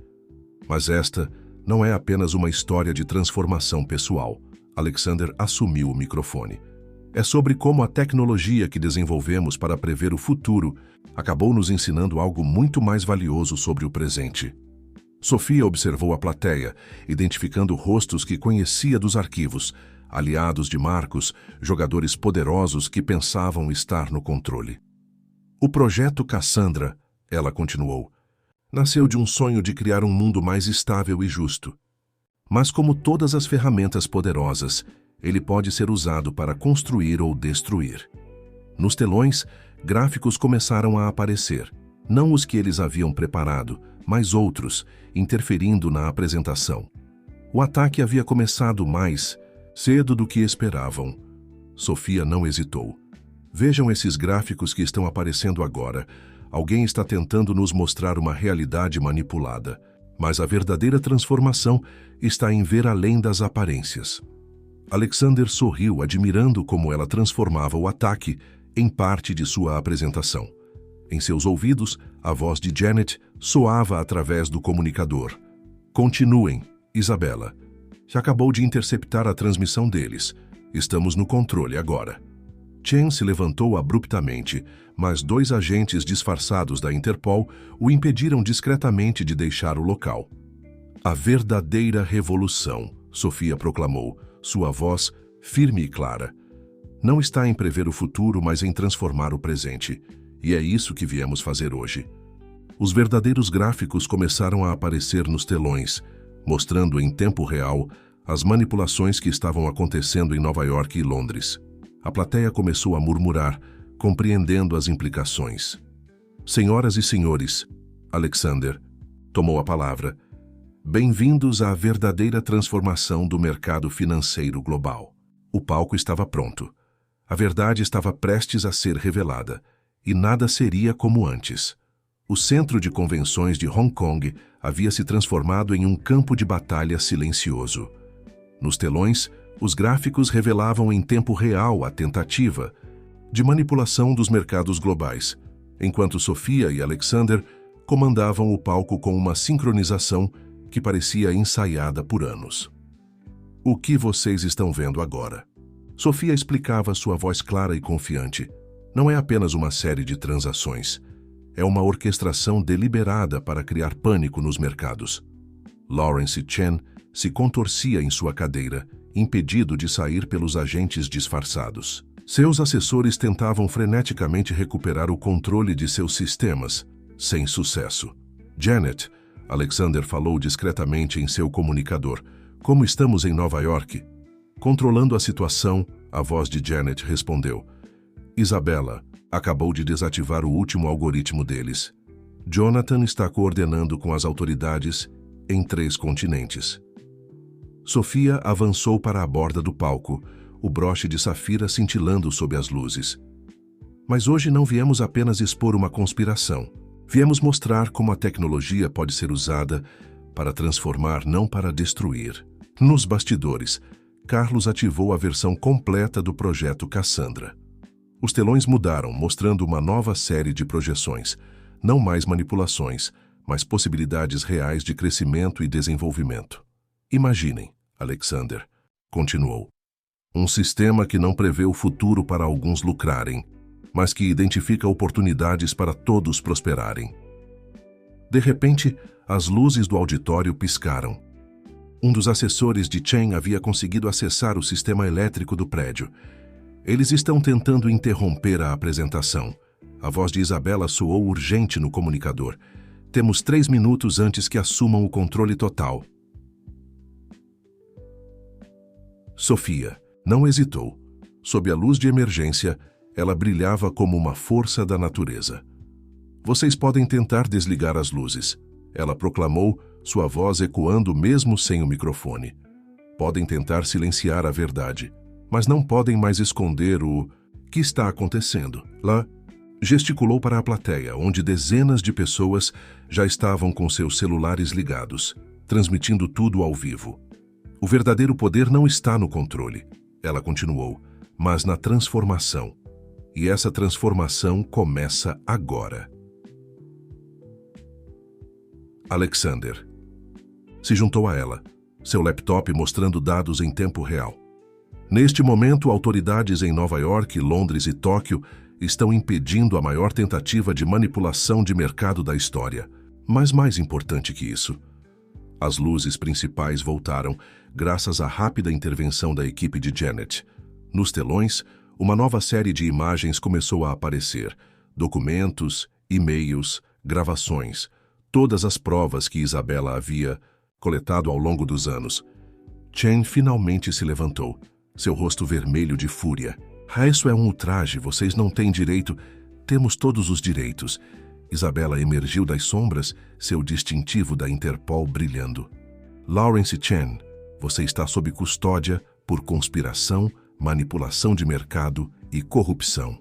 Mas esta não é apenas uma história de transformação pessoal. Alexander assumiu o microfone. É sobre como a tecnologia que desenvolvemos para prever o futuro acabou nos ensinando algo muito mais valioso sobre o presente. Sofia observou a plateia, identificando rostos que conhecia dos arquivos, aliados de Marcos, jogadores poderosos que pensavam estar no controle. O projeto Cassandra, ela continuou, nasceu de um sonho de criar um mundo mais estável e justo. Mas como todas as ferramentas poderosas, ele pode ser usado para construir ou destruir. Nos telões, gráficos começaram a aparecer, não os que eles haviam preparado, mas outros, interferindo na apresentação. O ataque havia começado mais cedo do que esperavam. Sofia não hesitou. Vejam esses gráficos que estão aparecendo agora. Alguém está tentando nos mostrar uma realidade manipulada. Mas a verdadeira transformação está em ver além das aparências. Alexander sorriu, admirando como ela transformava o ataque em parte de sua apresentação. Em seus ouvidos, a voz de Janet soava através do comunicador. Continuem, Isabela. Já acabou de interceptar a transmissão deles. Estamos no controle agora. Chen se levantou abruptamente, mas 2 agentes disfarçados da Interpol o impediram discretamente de deixar o local. A verdadeira revolução, Sofia proclamou, sua voz firme e clara. Não está em prever o futuro, mas em transformar o presente. E é isso que viemos fazer hoje. Os verdadeiros gráficos começaram a aparecer nos telões, mostrando em tempo real as manipulações que estavam acontecendo em Nova York e Londres. A plateia começou a murmurar, compreendendo as implicações. Senhoras e senhores, Alexander tomou a palavra. Bem-vindos à verdadeira transformação do mercado financeiro global. O palco estava pronto. A verdade estava prestes a ser revelada, e nada seria como antes. O centro de convenções de Hong Kong havia se transformado em um campo de batalha silencioso. Nos telões, os gráficos revelavam em tempo real a tentativa de manipulação dos mercados globais, enquanto Sofia e Alexander comandavam o palco com uma sincronização que parecia ensaiada por anos. O que vocês estão vendo agora? Sofia explicava, sua voz clara e confiante. Não é apenas uma série de transações. É uma orquestração deliberada para criar pânico nos mercados. Lawrence Chan se contorcia em sua cadeira, impedido de sair pelos agentes disfarçados. Seus assessores tentavam freneticamente recuperar o controle de seus sistemas, sem sucesso. Janet, Alexander falou discretamente em seu comunicador. Como estamos em Nova York? Controlando a situação, a voz de Janet respondeu. Isabela acabou de desativar o último algoritmo deles. Jonathan está coordenando com as autoridades em 3 continentes. Sofia avançou para a borda do palco, o broche de safira cintilando sob as luzes. Mas hoje não viemos apenas expor uma conspiração. Viemos mostrar como a tecnologia pode ser usada para transformar, não para destruir. Nos bastidores, Carlos ativou a versão completa do projeto Cassandra. Os telões mudaram, mostrando uma nova série de projeções, não mais manipulações, mas possibilidades reais de crescimento e desenvolvimento. Imaginem, Alexander, continuou, um sistema que não prevê o futuro para alguns lucrarem, mas que identifica oportunidades para todos prosperarem. De repente, as luzes do auditório piscaram. Um dos assessores de Chen havia conseguido acessar o sistema elétrico do prédio. Eles estão tentando interromper a apresentação. A voz de Isabela soou urgente no comunicador. Temos 3 minutos antes que assumam o controle total. Sofia não hesitou. Sob a luz de emergência, ela brilhava como uma força da natureza. Vocês podem tentar desligar as luzes, ela proclamou, sua voz ecoando mesmo sem o microfone. Podem tentar silenciar a verdade, mas não podem mais esconder o que está acontecendo. Lá, gesticulou para a plateia, onde dezenas de pessoas já estavam com seus celulares ligados, transmitindo tudo ao vivo. O verdadeiro poder não está no controle, ela continuou, mas na transformação. E essa transformação começa agora. Alexander se juntou a ela, seu laptop mostrando dados em tempo real. Neste momento, autoridades em Nova York, Londres e Tóquio estão impedindo a maior tentativa de manipulação de mercado da história. Mas mais importante que isso, as luzes principais voltaram graças à rápida intervenção da equipe de Janet. Nos telões, uma nova série de imagens começou a aparecer. Documentos, e-mails, gravações, todas as provas que Isabela havia coletado ao longo dos anos. Chen finalmente se levantou, seu rosto vermelho de fúria. Isso é um ultraje, vocês não têm direito. Temos todos os direitos. Isabela emergiu das sombras, seu distintivo da Interpol brilhando. Lawrence Chen, você está sob custódia por conspiração, manipulação de mercado e corrupção.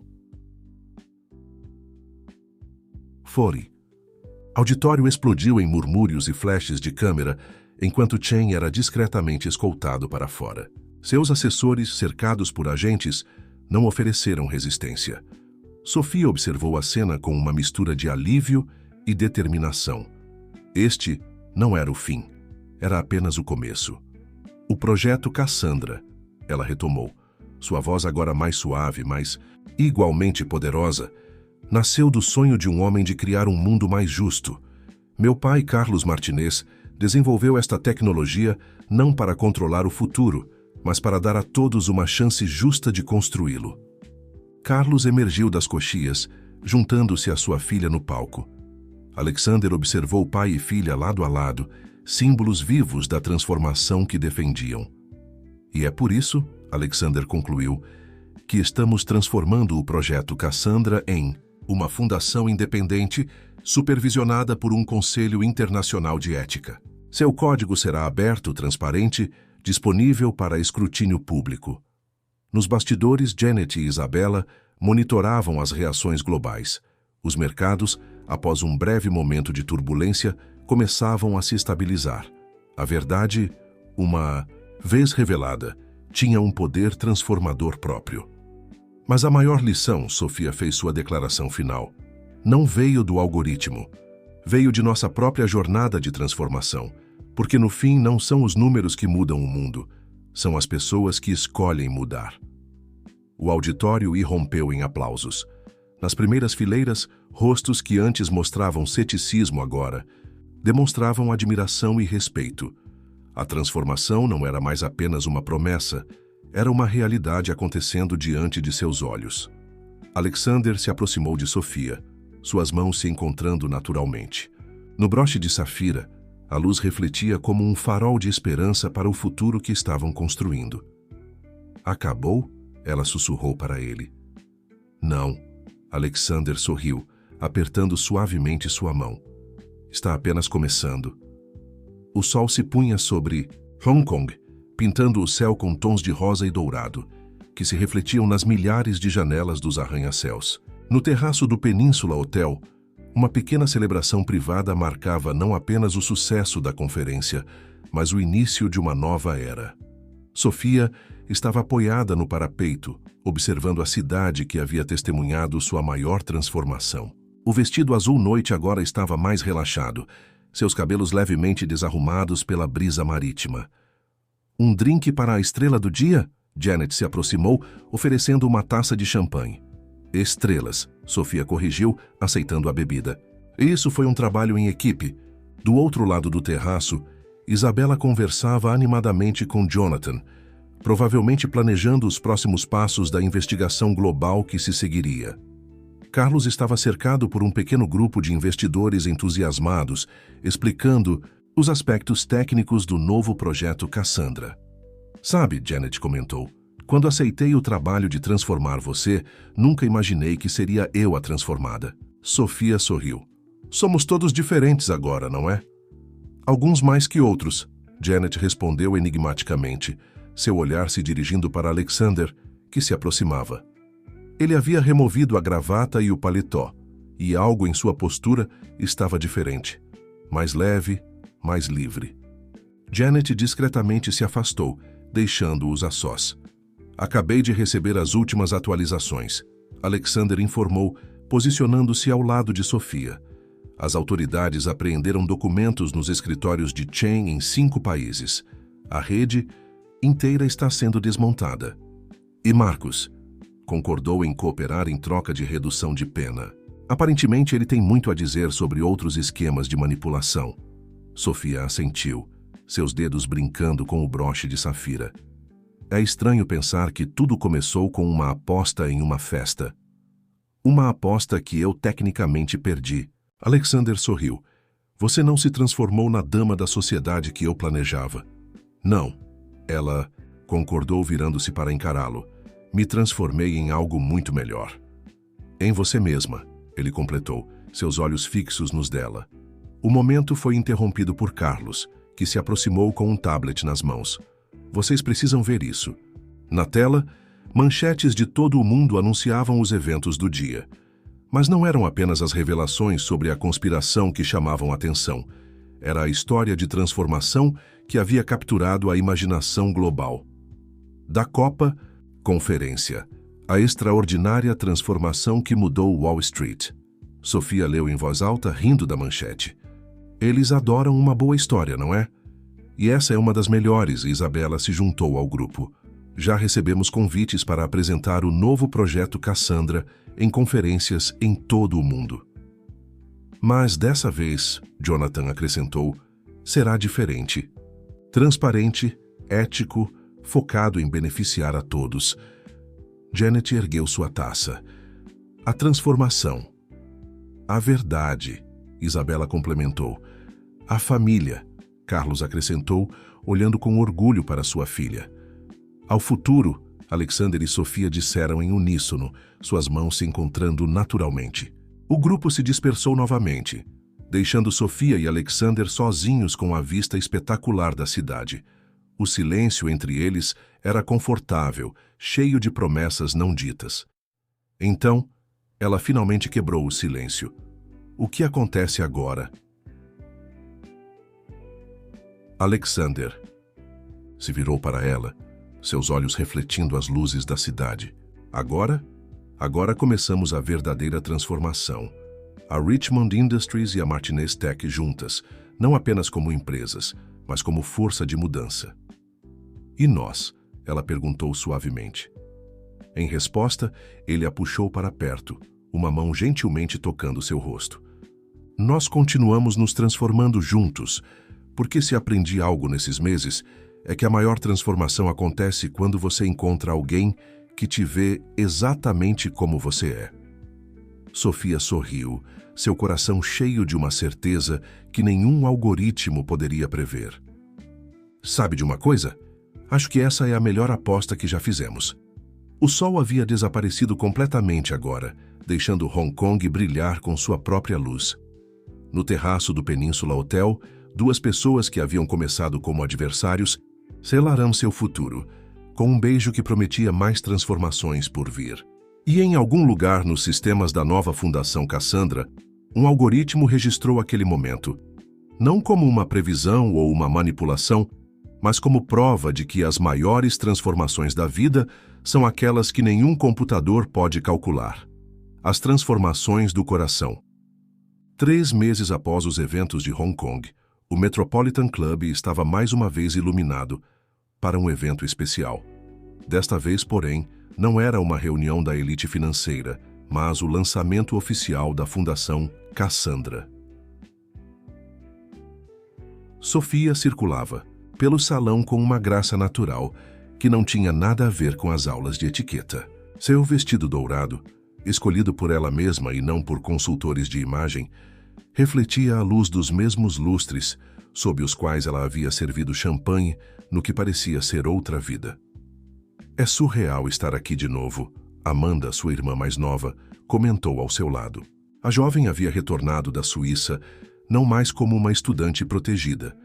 Fore. Auditório explodiu em murmúrios e flashes de câmera, enquanto Chen era discretamente escoltado para fora. Seus assessores, cercados por agentes, não ofereceram resistência. Sofia observou a cena com uma mistura de alívio e determinação. Este não era o fim, era apenas o começo. O projeto Cassandra, ela retomou, sua voz agora mais suave, mas igualmente poderosa, nasceu do sonho de um homem de criar um mundo mais justo. Meu pai, Carlos Martinez, desenvolveu esta tecnologia não para controlar o futuro, mas para dar a todos uma chance justa de construí-lo. Carlos emergiu das coxias, juntando-se à sua filha no palco. Alexander observou pai e filha lado a lado, símbolos vivos da transformação que defendiam. E é por isso, Alexander concluiu, que estamos transformando o projeto Cassandra em uma fundação independente supervisionada por um Conselho Internacional de Ética. Seu código será aberto, transparente, disponível para escrutínio público. Nos bastidores, Janet e Isabela monitoravam as reações globais. Os mercados, após um breve momento de turbulência, começavam a se estabilizar. A verdade, uma vez revelada, tinha um poder transformador próprio. Mas a maior lição, Sofia fez sua declaração final, não veio do algoritmo, veio de nossa própria jornada de transformação, porque no fim não são os números que mudam o mundo, são as pessoas que escolhem mudar. O auditório irrompeu em aplausos. Nas primeiras fileiras, rostos que antes mostravam ceticismo agora demonstravam admiração e respeito. A transformação não era mais apenas uma promessa, era uma realidade acontecendo diante de seus olhos. Alexander se aproximou de Sofia, suas mãos se encontrando naturalmente. No broche de safira, a luz refletia como um farol de esperança para o futuro que estavam construindo. Acabou? Ela sussurrou para ele. Não. Alexander sorriu, apertando suavemente sua mão. Está apenas começando. O sol se punha sobre Hong Kong, pintando o céu com tons de rosa e dourado, que se refletiam nas milhares de janelas dos arranha-céus. No terraço do Península Hotel, uma pequena celebração privada marcava não apenas o sucesso da conferência, mas o início de uma nova era. Sofia estava apoiada no parapeito, observando a cidade que havia testemunhado sua maior transformação. O vestido azul noite agora estava mais relaxado, seus cabelos levemente desarrumados pela brisa marítima. Um drink para a estrela do dia? Janet se aproximou, oferecendo uma taça de champanhe. Estrelas, Sofia corrigiu, aceitando a bebida. Isso foi um trabalho em equipe. Do outro lado do terraço, Isabela conversava animadamente com Jonathan, provavelmente planejando os próximos passos da investigação global que se seguiria. Carlos estava cercado por um pequeno grupo de investidores entusiasmados, explicando os aspectos técnicos do novo projeto Cassandra. Sabe, Janet comentou, quando aceitei o trabalho de transformar você, nunca imaginei que seria eu a transformada. Sofia sorriu. Somos todos diferentes agora, não é? Alguns mais que outros, Janet respondeu enigmaticamente, seu olhar se dirigindo para Alexander, que se aproximava. Ele havia removido a gravata e o paletó, e algo em sua postura estava diferente. Mais leve, mais livre. Janet discretamente se afastou, deixando-os a sós. Acabei de receber as últimas atualizações, Alexander informou, posicionando-se ao lado de Sofia. As autoridades apreenderam documentos nos escritórios de Chen em 5 países. A rede inteira está sendo desmontada. E Marcos concordou em cooperar em troca de redução de pena. Aparentemente, ele tem muito a dizer sobre outros esquemas de manipulação. Sofia assentiu, seus dedos brincando com o broche de safira. É estranho pensar que tudo começou com uma aposta em uma festa. Uma aposta que eu tecnicamente perdi. Alexander sorriu. Você não se transformou na dama da sociedade que eu planejava. Não. Ela concordou, virando-se para encará-lo. Me transformei em algo muito melhor. Em você mesma, ele completou, seus olhos fixos nos dela. O momento foi interrompido por Carlos, que se aproximou com um tablet nas mãos. Vocês precisam ver isso. Na tela, manchetes de todo o mundo anunciavam os eventos do dia. Mas não eram apenas as revelações sobre a conspiração que chamavam a atenção. Era a história de transformação que havia capturado a imaginação global. Da Copa, Conferência. A extraordinária transformação que mudou Wall Street. Sofia leu em voz alta, rindo da manchete. Eles adoram uma boa história, não é? E essa é uma das melhores, e Isabela se juntou ao grupo. Já recebemos convites para apresentar o novo projeto Cassandra em conferências em todo o mundo. Mas dessa vez, Jonathan acrescentou, será diferente. Transparente, ético, focado em beneficiar a todos. Janet ergueu sua taça. A transformação. A verdade, Isabela complementou. A família, Carlos acrescentou, olhando com orgulho para sua filha. Ao futuro, Alexander e Sofia disseram em uníssono, suas mãos se encontrando naturalmente. O grupo se dispersou novamente, deixando Sofia e Alexander sozinhos com a vista espetacular da cidade. O silêncio entre eles era confortável, cheio de promessas não ditas. Então, ela finalmente quebrou o silêncio. O que acontece agora? Alexander se virou para ela, seus olhos refletindo as luzes da cidade. Agora começamos a verdadeira transformação. A Richmond Industries e a Martinez Tech juntas, não apenas como empresas, mas como força de mudança. E nós? Ela perguntou suavemente. Em resposta, ele a puxou para perto, uma mão gentilmente tocando seu rosto. Nós continuamos nos transformando juntos, porque se aprendi algo nesses meses, é que a maior transformação acontece quando você encontra alguém que te vê exatamente como você é. Sofia sorriu, seu coração cheio de uma certeza que nenhum algoritmo poderia prever. Sabe de uma coisa? Acho que essa é a melhor aposta que já fizemos. O sol havia desaparecido completamente agora, deixando Hong Kong brilhar com sua própria luz. No terraço do Península Hotel, 2 pessoas que haviam começado como adversários selarão seu futuro, com um beijo que prometia mais transformações por vir. E em algum lugar nos sistemas da nova Fundação Cassandra, um algoritmo registrou aquele momento. Não como uma previsão ou uma manipulação, mas como prova de que as maiores transformações da vida são aquelas que nenhum computador pode calcular. As transformações do coração. 3 meses após os eventos de Hong Kong, o Metropolitan Club estava mais uma vez iluminado para um evento especial. Desta vez, porém, não era uma reunião da elite financeira, mas o lançamento oficial da Fundação Cassandra. Sofia circulava pelo salão com uma graça natural que não tinha nada a ver com as aulas de etiqueta. Seu vestido dourado, escolhido por ela mesma e não por consultores de imagem, refletia a luz dos mesmos lustres sob os quais ela havia servido champanhe no que parecia ser outra vida. É surreal estar aqui de novo, Amanda, sua irmã mais nova, comentou ao seu lado. A jovem havia retornado da Suíça não mais como uma estudante protegida,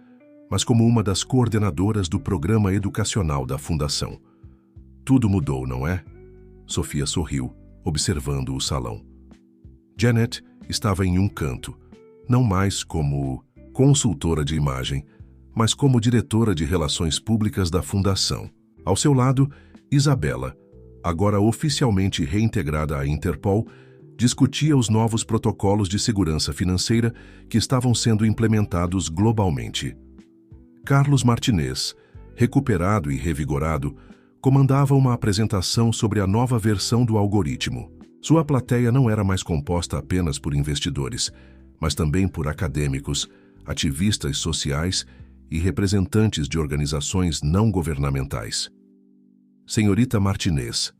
mas como uma das coordenadoras do programa educacional da Fundação. Tudo mudou, não é? Sofia sorriu, observando o salão. Janet estava em um canto, não mais como consultora de imagem, mas como diretora de relações públicas da Fundação. Ao seu lado, Isabela, agora oficialmente reintegrada à Interpol, discutia os novos protocolos de segurança financeira que estavam sendo implementados globalmente. Carlos Martinez, recuperado e revigorado, comandava uma apresentação sobre a nova versão do algoritmo. Sua plateia não era mais composta apenas por investidores, mas também por acadêmicos, ativistas sociais e representantes de organizações não governamentais. Senhorita Martinez,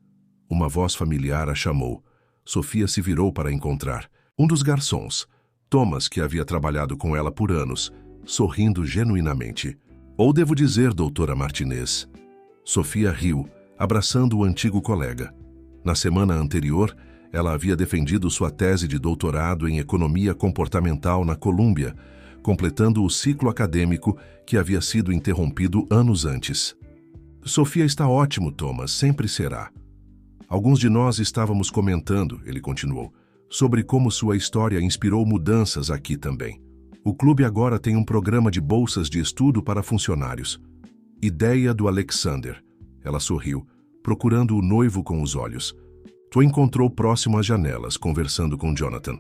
uma voz familiar a chamou. Sofia se virou para encontrar um dos garçons, Thomas, que havia trabalhado com ela por anos, sorrindo genuinamente. Ou devo dizer, doutora Martinez. Sofia riu, abraçando o antigo colega. Na semana anterior, ela havia defendido sua tese de doutorado em economia comportamental na Colômbia, completando o ciclo acadêmico que havia sido interrompido anos antes. Sofia está ótimo, Thomas, sempre será. Alguns de nós estávamos comentando, ele continuou, sobre como sua história inspirou mudanças aqui também. O clube agora tem um programa de bolsas de estudo para funcionários. Ideia do Alexander. Ela sorriu, procurando o noivo com os olhos. Tu encontrou próximo às janelas, conversando com Jonathan.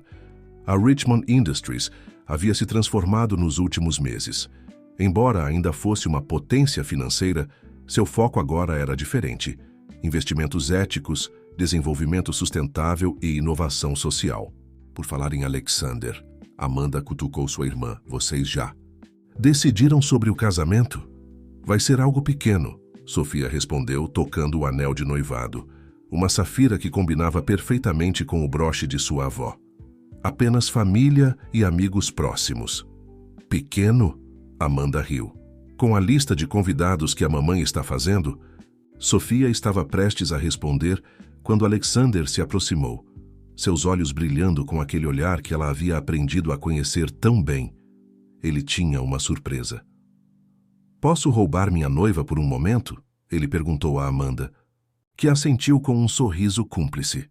A Richmond Industries havia se transformado nos últimos meses. Embora ainda fosse uma potência financeira, seu foco agora era diferente. Investimentos éticos, desenvolvimento sustentável e inovação social. Por falar em Alexander, Amanda cutucou sua irmã. Vocês já decidiram sobre o casamento? Vai ser algo pequeno, Sofia respondeu, tocando o anel de noivado. Uma safira que combinava perfeitamente com o broche de sua avó. Apenas família e amigos próximos. Pequeno? Amanda riu. Com a lista de convidados que a mamãe está fazendo, Sofia estava prestes a responder quando Alexander se aproximou, seus olhos brilhando com aquele olhar que ela havia aprendido a conhecer tão bem. Ele tinha uma surpresa. Posso roubar minha noiva por um momento? Ele perguntou a Amanda, que assentiu com um sorriso cúmplice.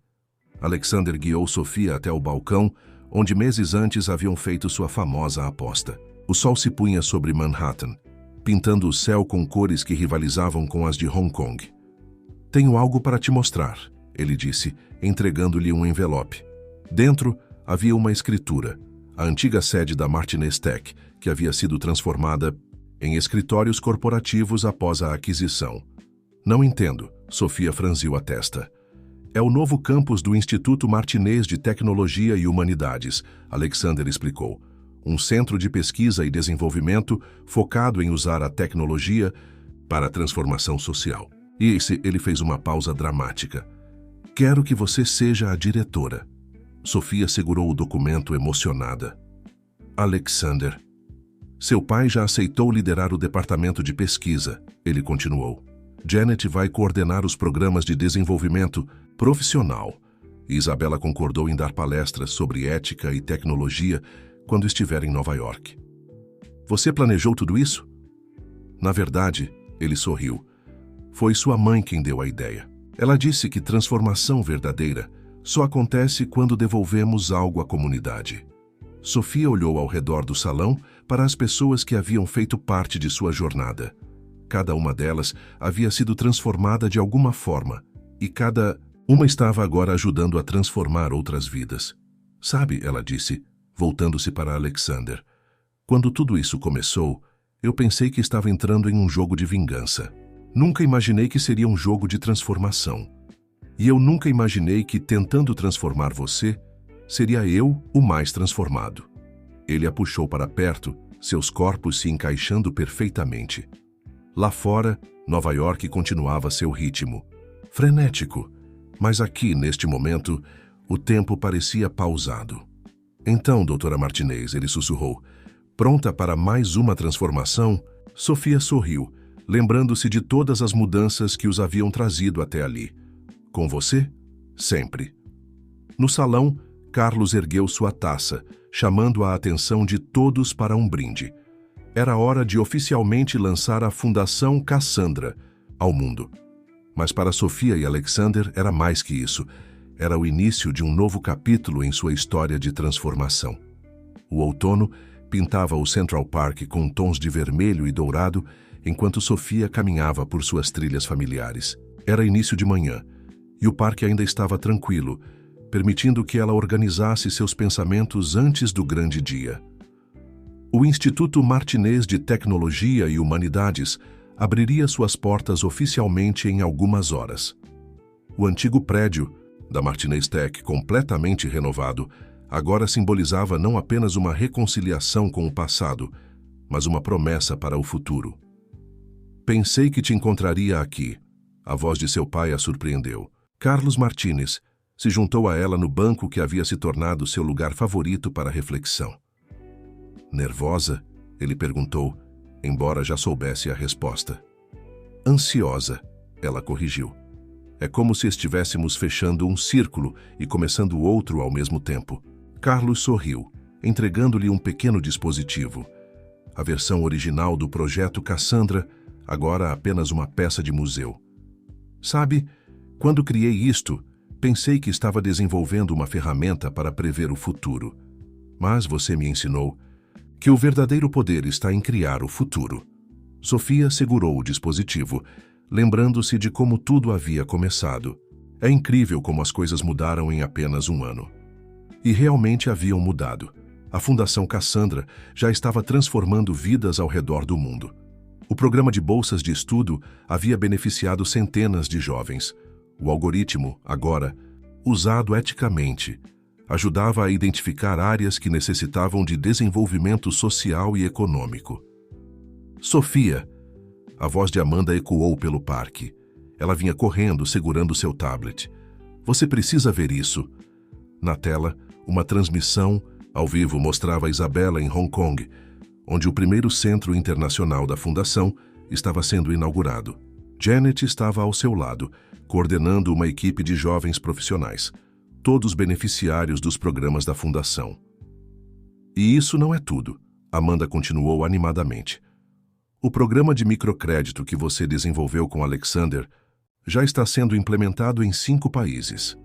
Alexander guiou Sofia até o balcão, onde meses antes haviam feito sua famosa aposta. O sol se punha sobre Manhattan, pintando o céu com cores que rivalizavam com as de Hong Kong. Tenho algo para te mostrar, ele disse, entregando-lhe um envelope. Dentro havia uma escritura, a antiga sede da Martinez Tech, que havia sido transformada em escritórios corporativos após a aquisição. Não entendo, Sofia franziu a testa. É o novo campus do Instituto Martinez de Tecnologia e Humanidades, Alexander explicou. Um centro de pesquisa e desenvolvimento focado em usar a tecnologia para a transformação social. E ele fez uma pausa dramática. Quero que você seja a diretora. Sofia segurou o documento emocionada. Alexander. Seu pai já aceitou liderar o departamento de pesquisa, ele continuou. Janet vai coordenar os programas de desenvolvimento profissional. E Isabela concordou em dar palestras sobre ética e tecnologia quando estiver em Nova York. Você planejou tudo isso? Na verdade, ele sorriu. Foi sua mãe quem deu a ideia. Ela disse que transformação verdadeira só acontece quando devolvemos algo à comunidade. Sofia olhou ao redor do salão para as pessoas que haviam feito parte de sua jornada. Cada uma delas havia sido transformada de alguma forma, e cada uma estava agora ajudando a transformar outras vidas. Sabe, ela disse, voltando-se para Alexander, quando tudo isso começou, eu pensei que estava entrando em um jogo de vingança. Nunca imaginei que seria um jogo de transformação. E eu nunca imaginei que, tentando transformar você, seria eu o mais transformado. Ele a puxou para perto, seus corpos se encaixando perfeitamente. Lá fora, Nova York continuava seu ritmo, frenético, mas aqui, neste momento, o tempo parecia pausado. Então, doutora Martinez, ele sussurrou, pronta para mais uma transformação? Sofia sorriu, lembrando-se de todas as mudanças que os haviam trazido até ali. Com você? Sempre. No salão, Carlos ergueu sua taça, chamando a atenção de todos para um brinde. Era hora de oficialmente lançar a Fundação Cassandra ao mundo. Mas para Sofia e Alexander era mais que isso. Era o início de um novo capítulo em sua história de transformação. O outono pintava o Central Park com tons de vermelho e dourado, enquanto Sofia caminhava por suas trilhas familiares. Era início de manhã, e o parque ainda estava tranquilo, permitindo que ela organizasse seus pensamentos antes do grande dia. O Instituto Martinez de Tecnologia e Humanidades abriria suas portas oficialmente em algumas horas. O antigo prédio da Martinez Tech, completamente renovado, agora simbolizava não apenas uma reconciliação com o passado, mas uma promessa para o futuro. Pensei que te encontraria aqui. A voz de seu pai a surpreendeu. Carlos Martinez se juntou a ela no banco que havia se tornado seu lugar favorito para reflexão. Nervosa? Ele perguntou, embora já soubesse a resposta. Ansiosa, ela corrigiu. É como se estivéssemos fechando um círculo e começando outro ao mesmo tempo. Carlos sorriu, entregando-lhe um pequeno dispositivo. A versão original do projeto Cassandra, agora apenas uma peça de museu. Sabe, quando criei isto, pensei que estava desenvolvendo uma ferramenta para prever o futuro. Mas você me ensinou que o verdadeiro poder está em criar o futuro. Sofia segurou o dispositivo, lembrando-se de como tudo havia começado. É incrível como as coisas mudaram em apenas um ano. E realmente haviam mudado. A Fundação Cassandra já estava transformando vidas ao redor do mundo. O programa de bolsas de estudo havia beneficiado centenas de jovens. O algoritmo, agora, usado eticamente, ajudava a identificar áreas que necessitavam de desenvolvimento social e econômico. Sofia! A voz de Amanda ecoou pelo parque. Ela vinha correndo, segurando seu tablet. Você precisa ver isso. Na tela, uma transmissão ao vivo mostrava a Isabela em Hong Kong, onde o primeiro centro internacional da Fundação estava sendo inaugurado. Janet estava ao seu lado, coordenando uma equipe de jovens profissionais, todos beneficiários dos programas da Fundação. E isso não é tudo, Amanda continuou animadamente. O programa de microcrédito que você desenvolveu com Alexander já está sendo implementado em 5 países.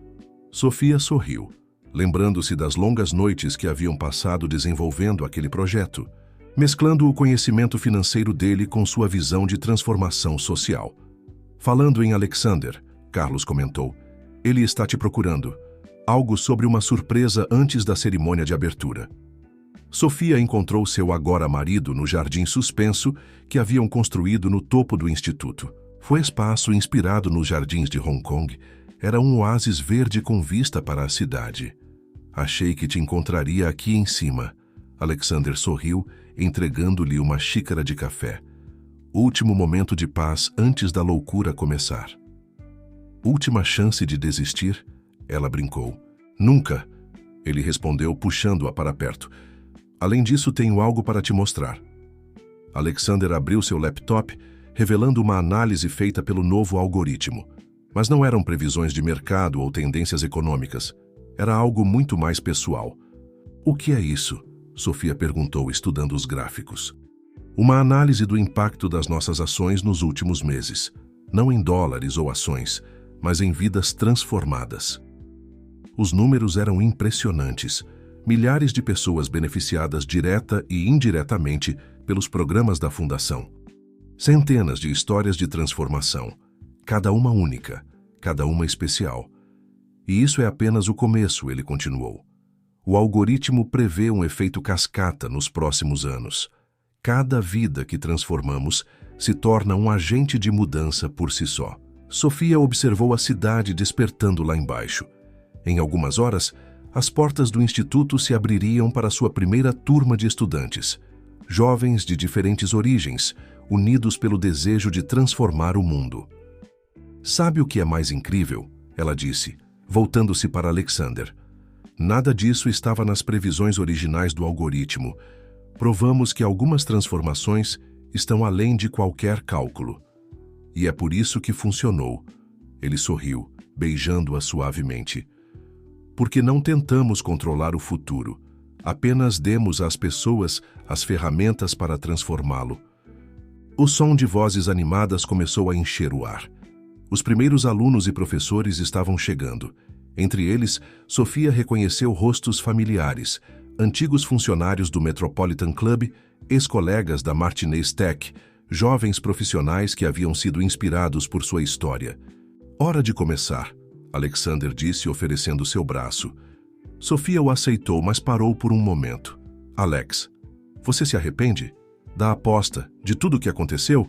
Sofia sorriu, lembrando-se das longas noites que haviam passado desenvolvendo aquele projeto, mesclando o conhecimento financeiro dele com sua visão de transformação social. Falando em Alexander, Carlos comentou, ele está te procurando. Algo sobre uma surpresa antes da cerimônia de abertura. Sofia encontrou seu agora marido no jardim suspenso que haviam construído no topo do instituto. O espaço inspirado nos jardins de Hong Kong era um oásis verde com vista para a cidade. Achei que te encontraria aqui em cima. Alexander sorriu, entregando-lhe uma xícara de café. Último momento de paz antes da loucura começar. Última chance de desistir? Ela brincou. Nunca, ele respondeu, puxando-a para perto. Além disso, tenho algo para te mostrar. Alexander abriu seu laptop, revelando uma análise feita pelo novo algoritmo. Mas não eram previsões de mercado ou tendências econômicas. Era algo muito mais pessoal. O que é isso? Sofia perguntou, estudando os gráficos. Uma análise do impacto das nossas ações nos últimos meses. Não em dólares ou ações, mas em vidas transformadas. Os números eram impressionantes. milhares de pessoas beneficiadas direta e indiretamente pelos programas da Fundação. Centenas de histórias de transformação, cada uma única, cada uma especial. E isso é apenas o começo, ele continuou. O algoritmo prevê um efeito cascata nos próximos anos. Cada vida que transformamos se torna um agente de mudança por si só. Sofia observou a cidade despertando lá embaixo. Em algumas horas, as portas do instituto se abririam para sua primeira turma de estudantes. Jovens de diferentes origens, unidos pelo desejo de transformar o mundo. Sabe o que é mais incrível? Ela disse, voltando-se para Alexander. Nada disso estava nas previsões originais do algoritmo. Provamos que algumas transformações estão além de qualquer cálculo. E é por isso que funcionou. Ele sorriu, beijando-a suavemente. Porque não tentamos controlar o futuro. Apenas demos às pessoas as ferramentas para transformá-lo. O som de vozes animadas começou a encher o ar. Os primeiros alunos e professores estavam chegando. Entre eles, Sofia reconheceu rostos familiares, antigos funcionários do Metropolitan Club, ex-colegas da Martinez Tech, jovens profissionais que haviam sido inspirados por sua história. Hora de começar, Alexander disse, oferecendo seu braço. Sofia o aceitou, mas parou por um momento. Alex, você se arrepende? Da aposta, de tudo o que aconteceu?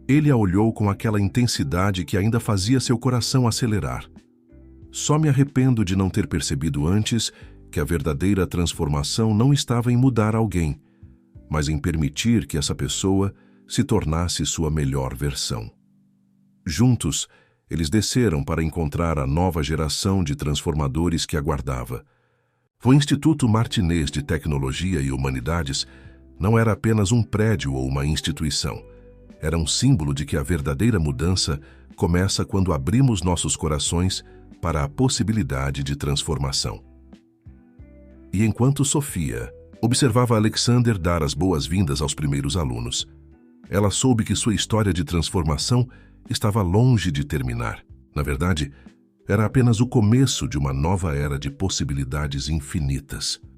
Ele a olhou com aquela intensidade que ainda fazia seu coração acelerar. Só me arrependo de não ter percebido antes que a verdadeira transformação não estava em mudar alguém, mas em permitir que essa pessoa se tornasse sua melhor versão. Juntos, eles desceram para encontrar a nova geração de transformadores que aguardava. O Instituto Martinez de Tecnologia e Humanidades não era apenas um prédio ou uma instituição. Era um símbolo de que a verdadeira mudança começa quando abrimos nossos corações para a possibilidade de transformação. E enquanto Sofia observava Alexander dar as boas-vindas aos primeiros alunos, ela soube que sua história de transformação estava longe de terminar. Na verdade, era apenas o começo de uma nova era de possibilidades infinitas.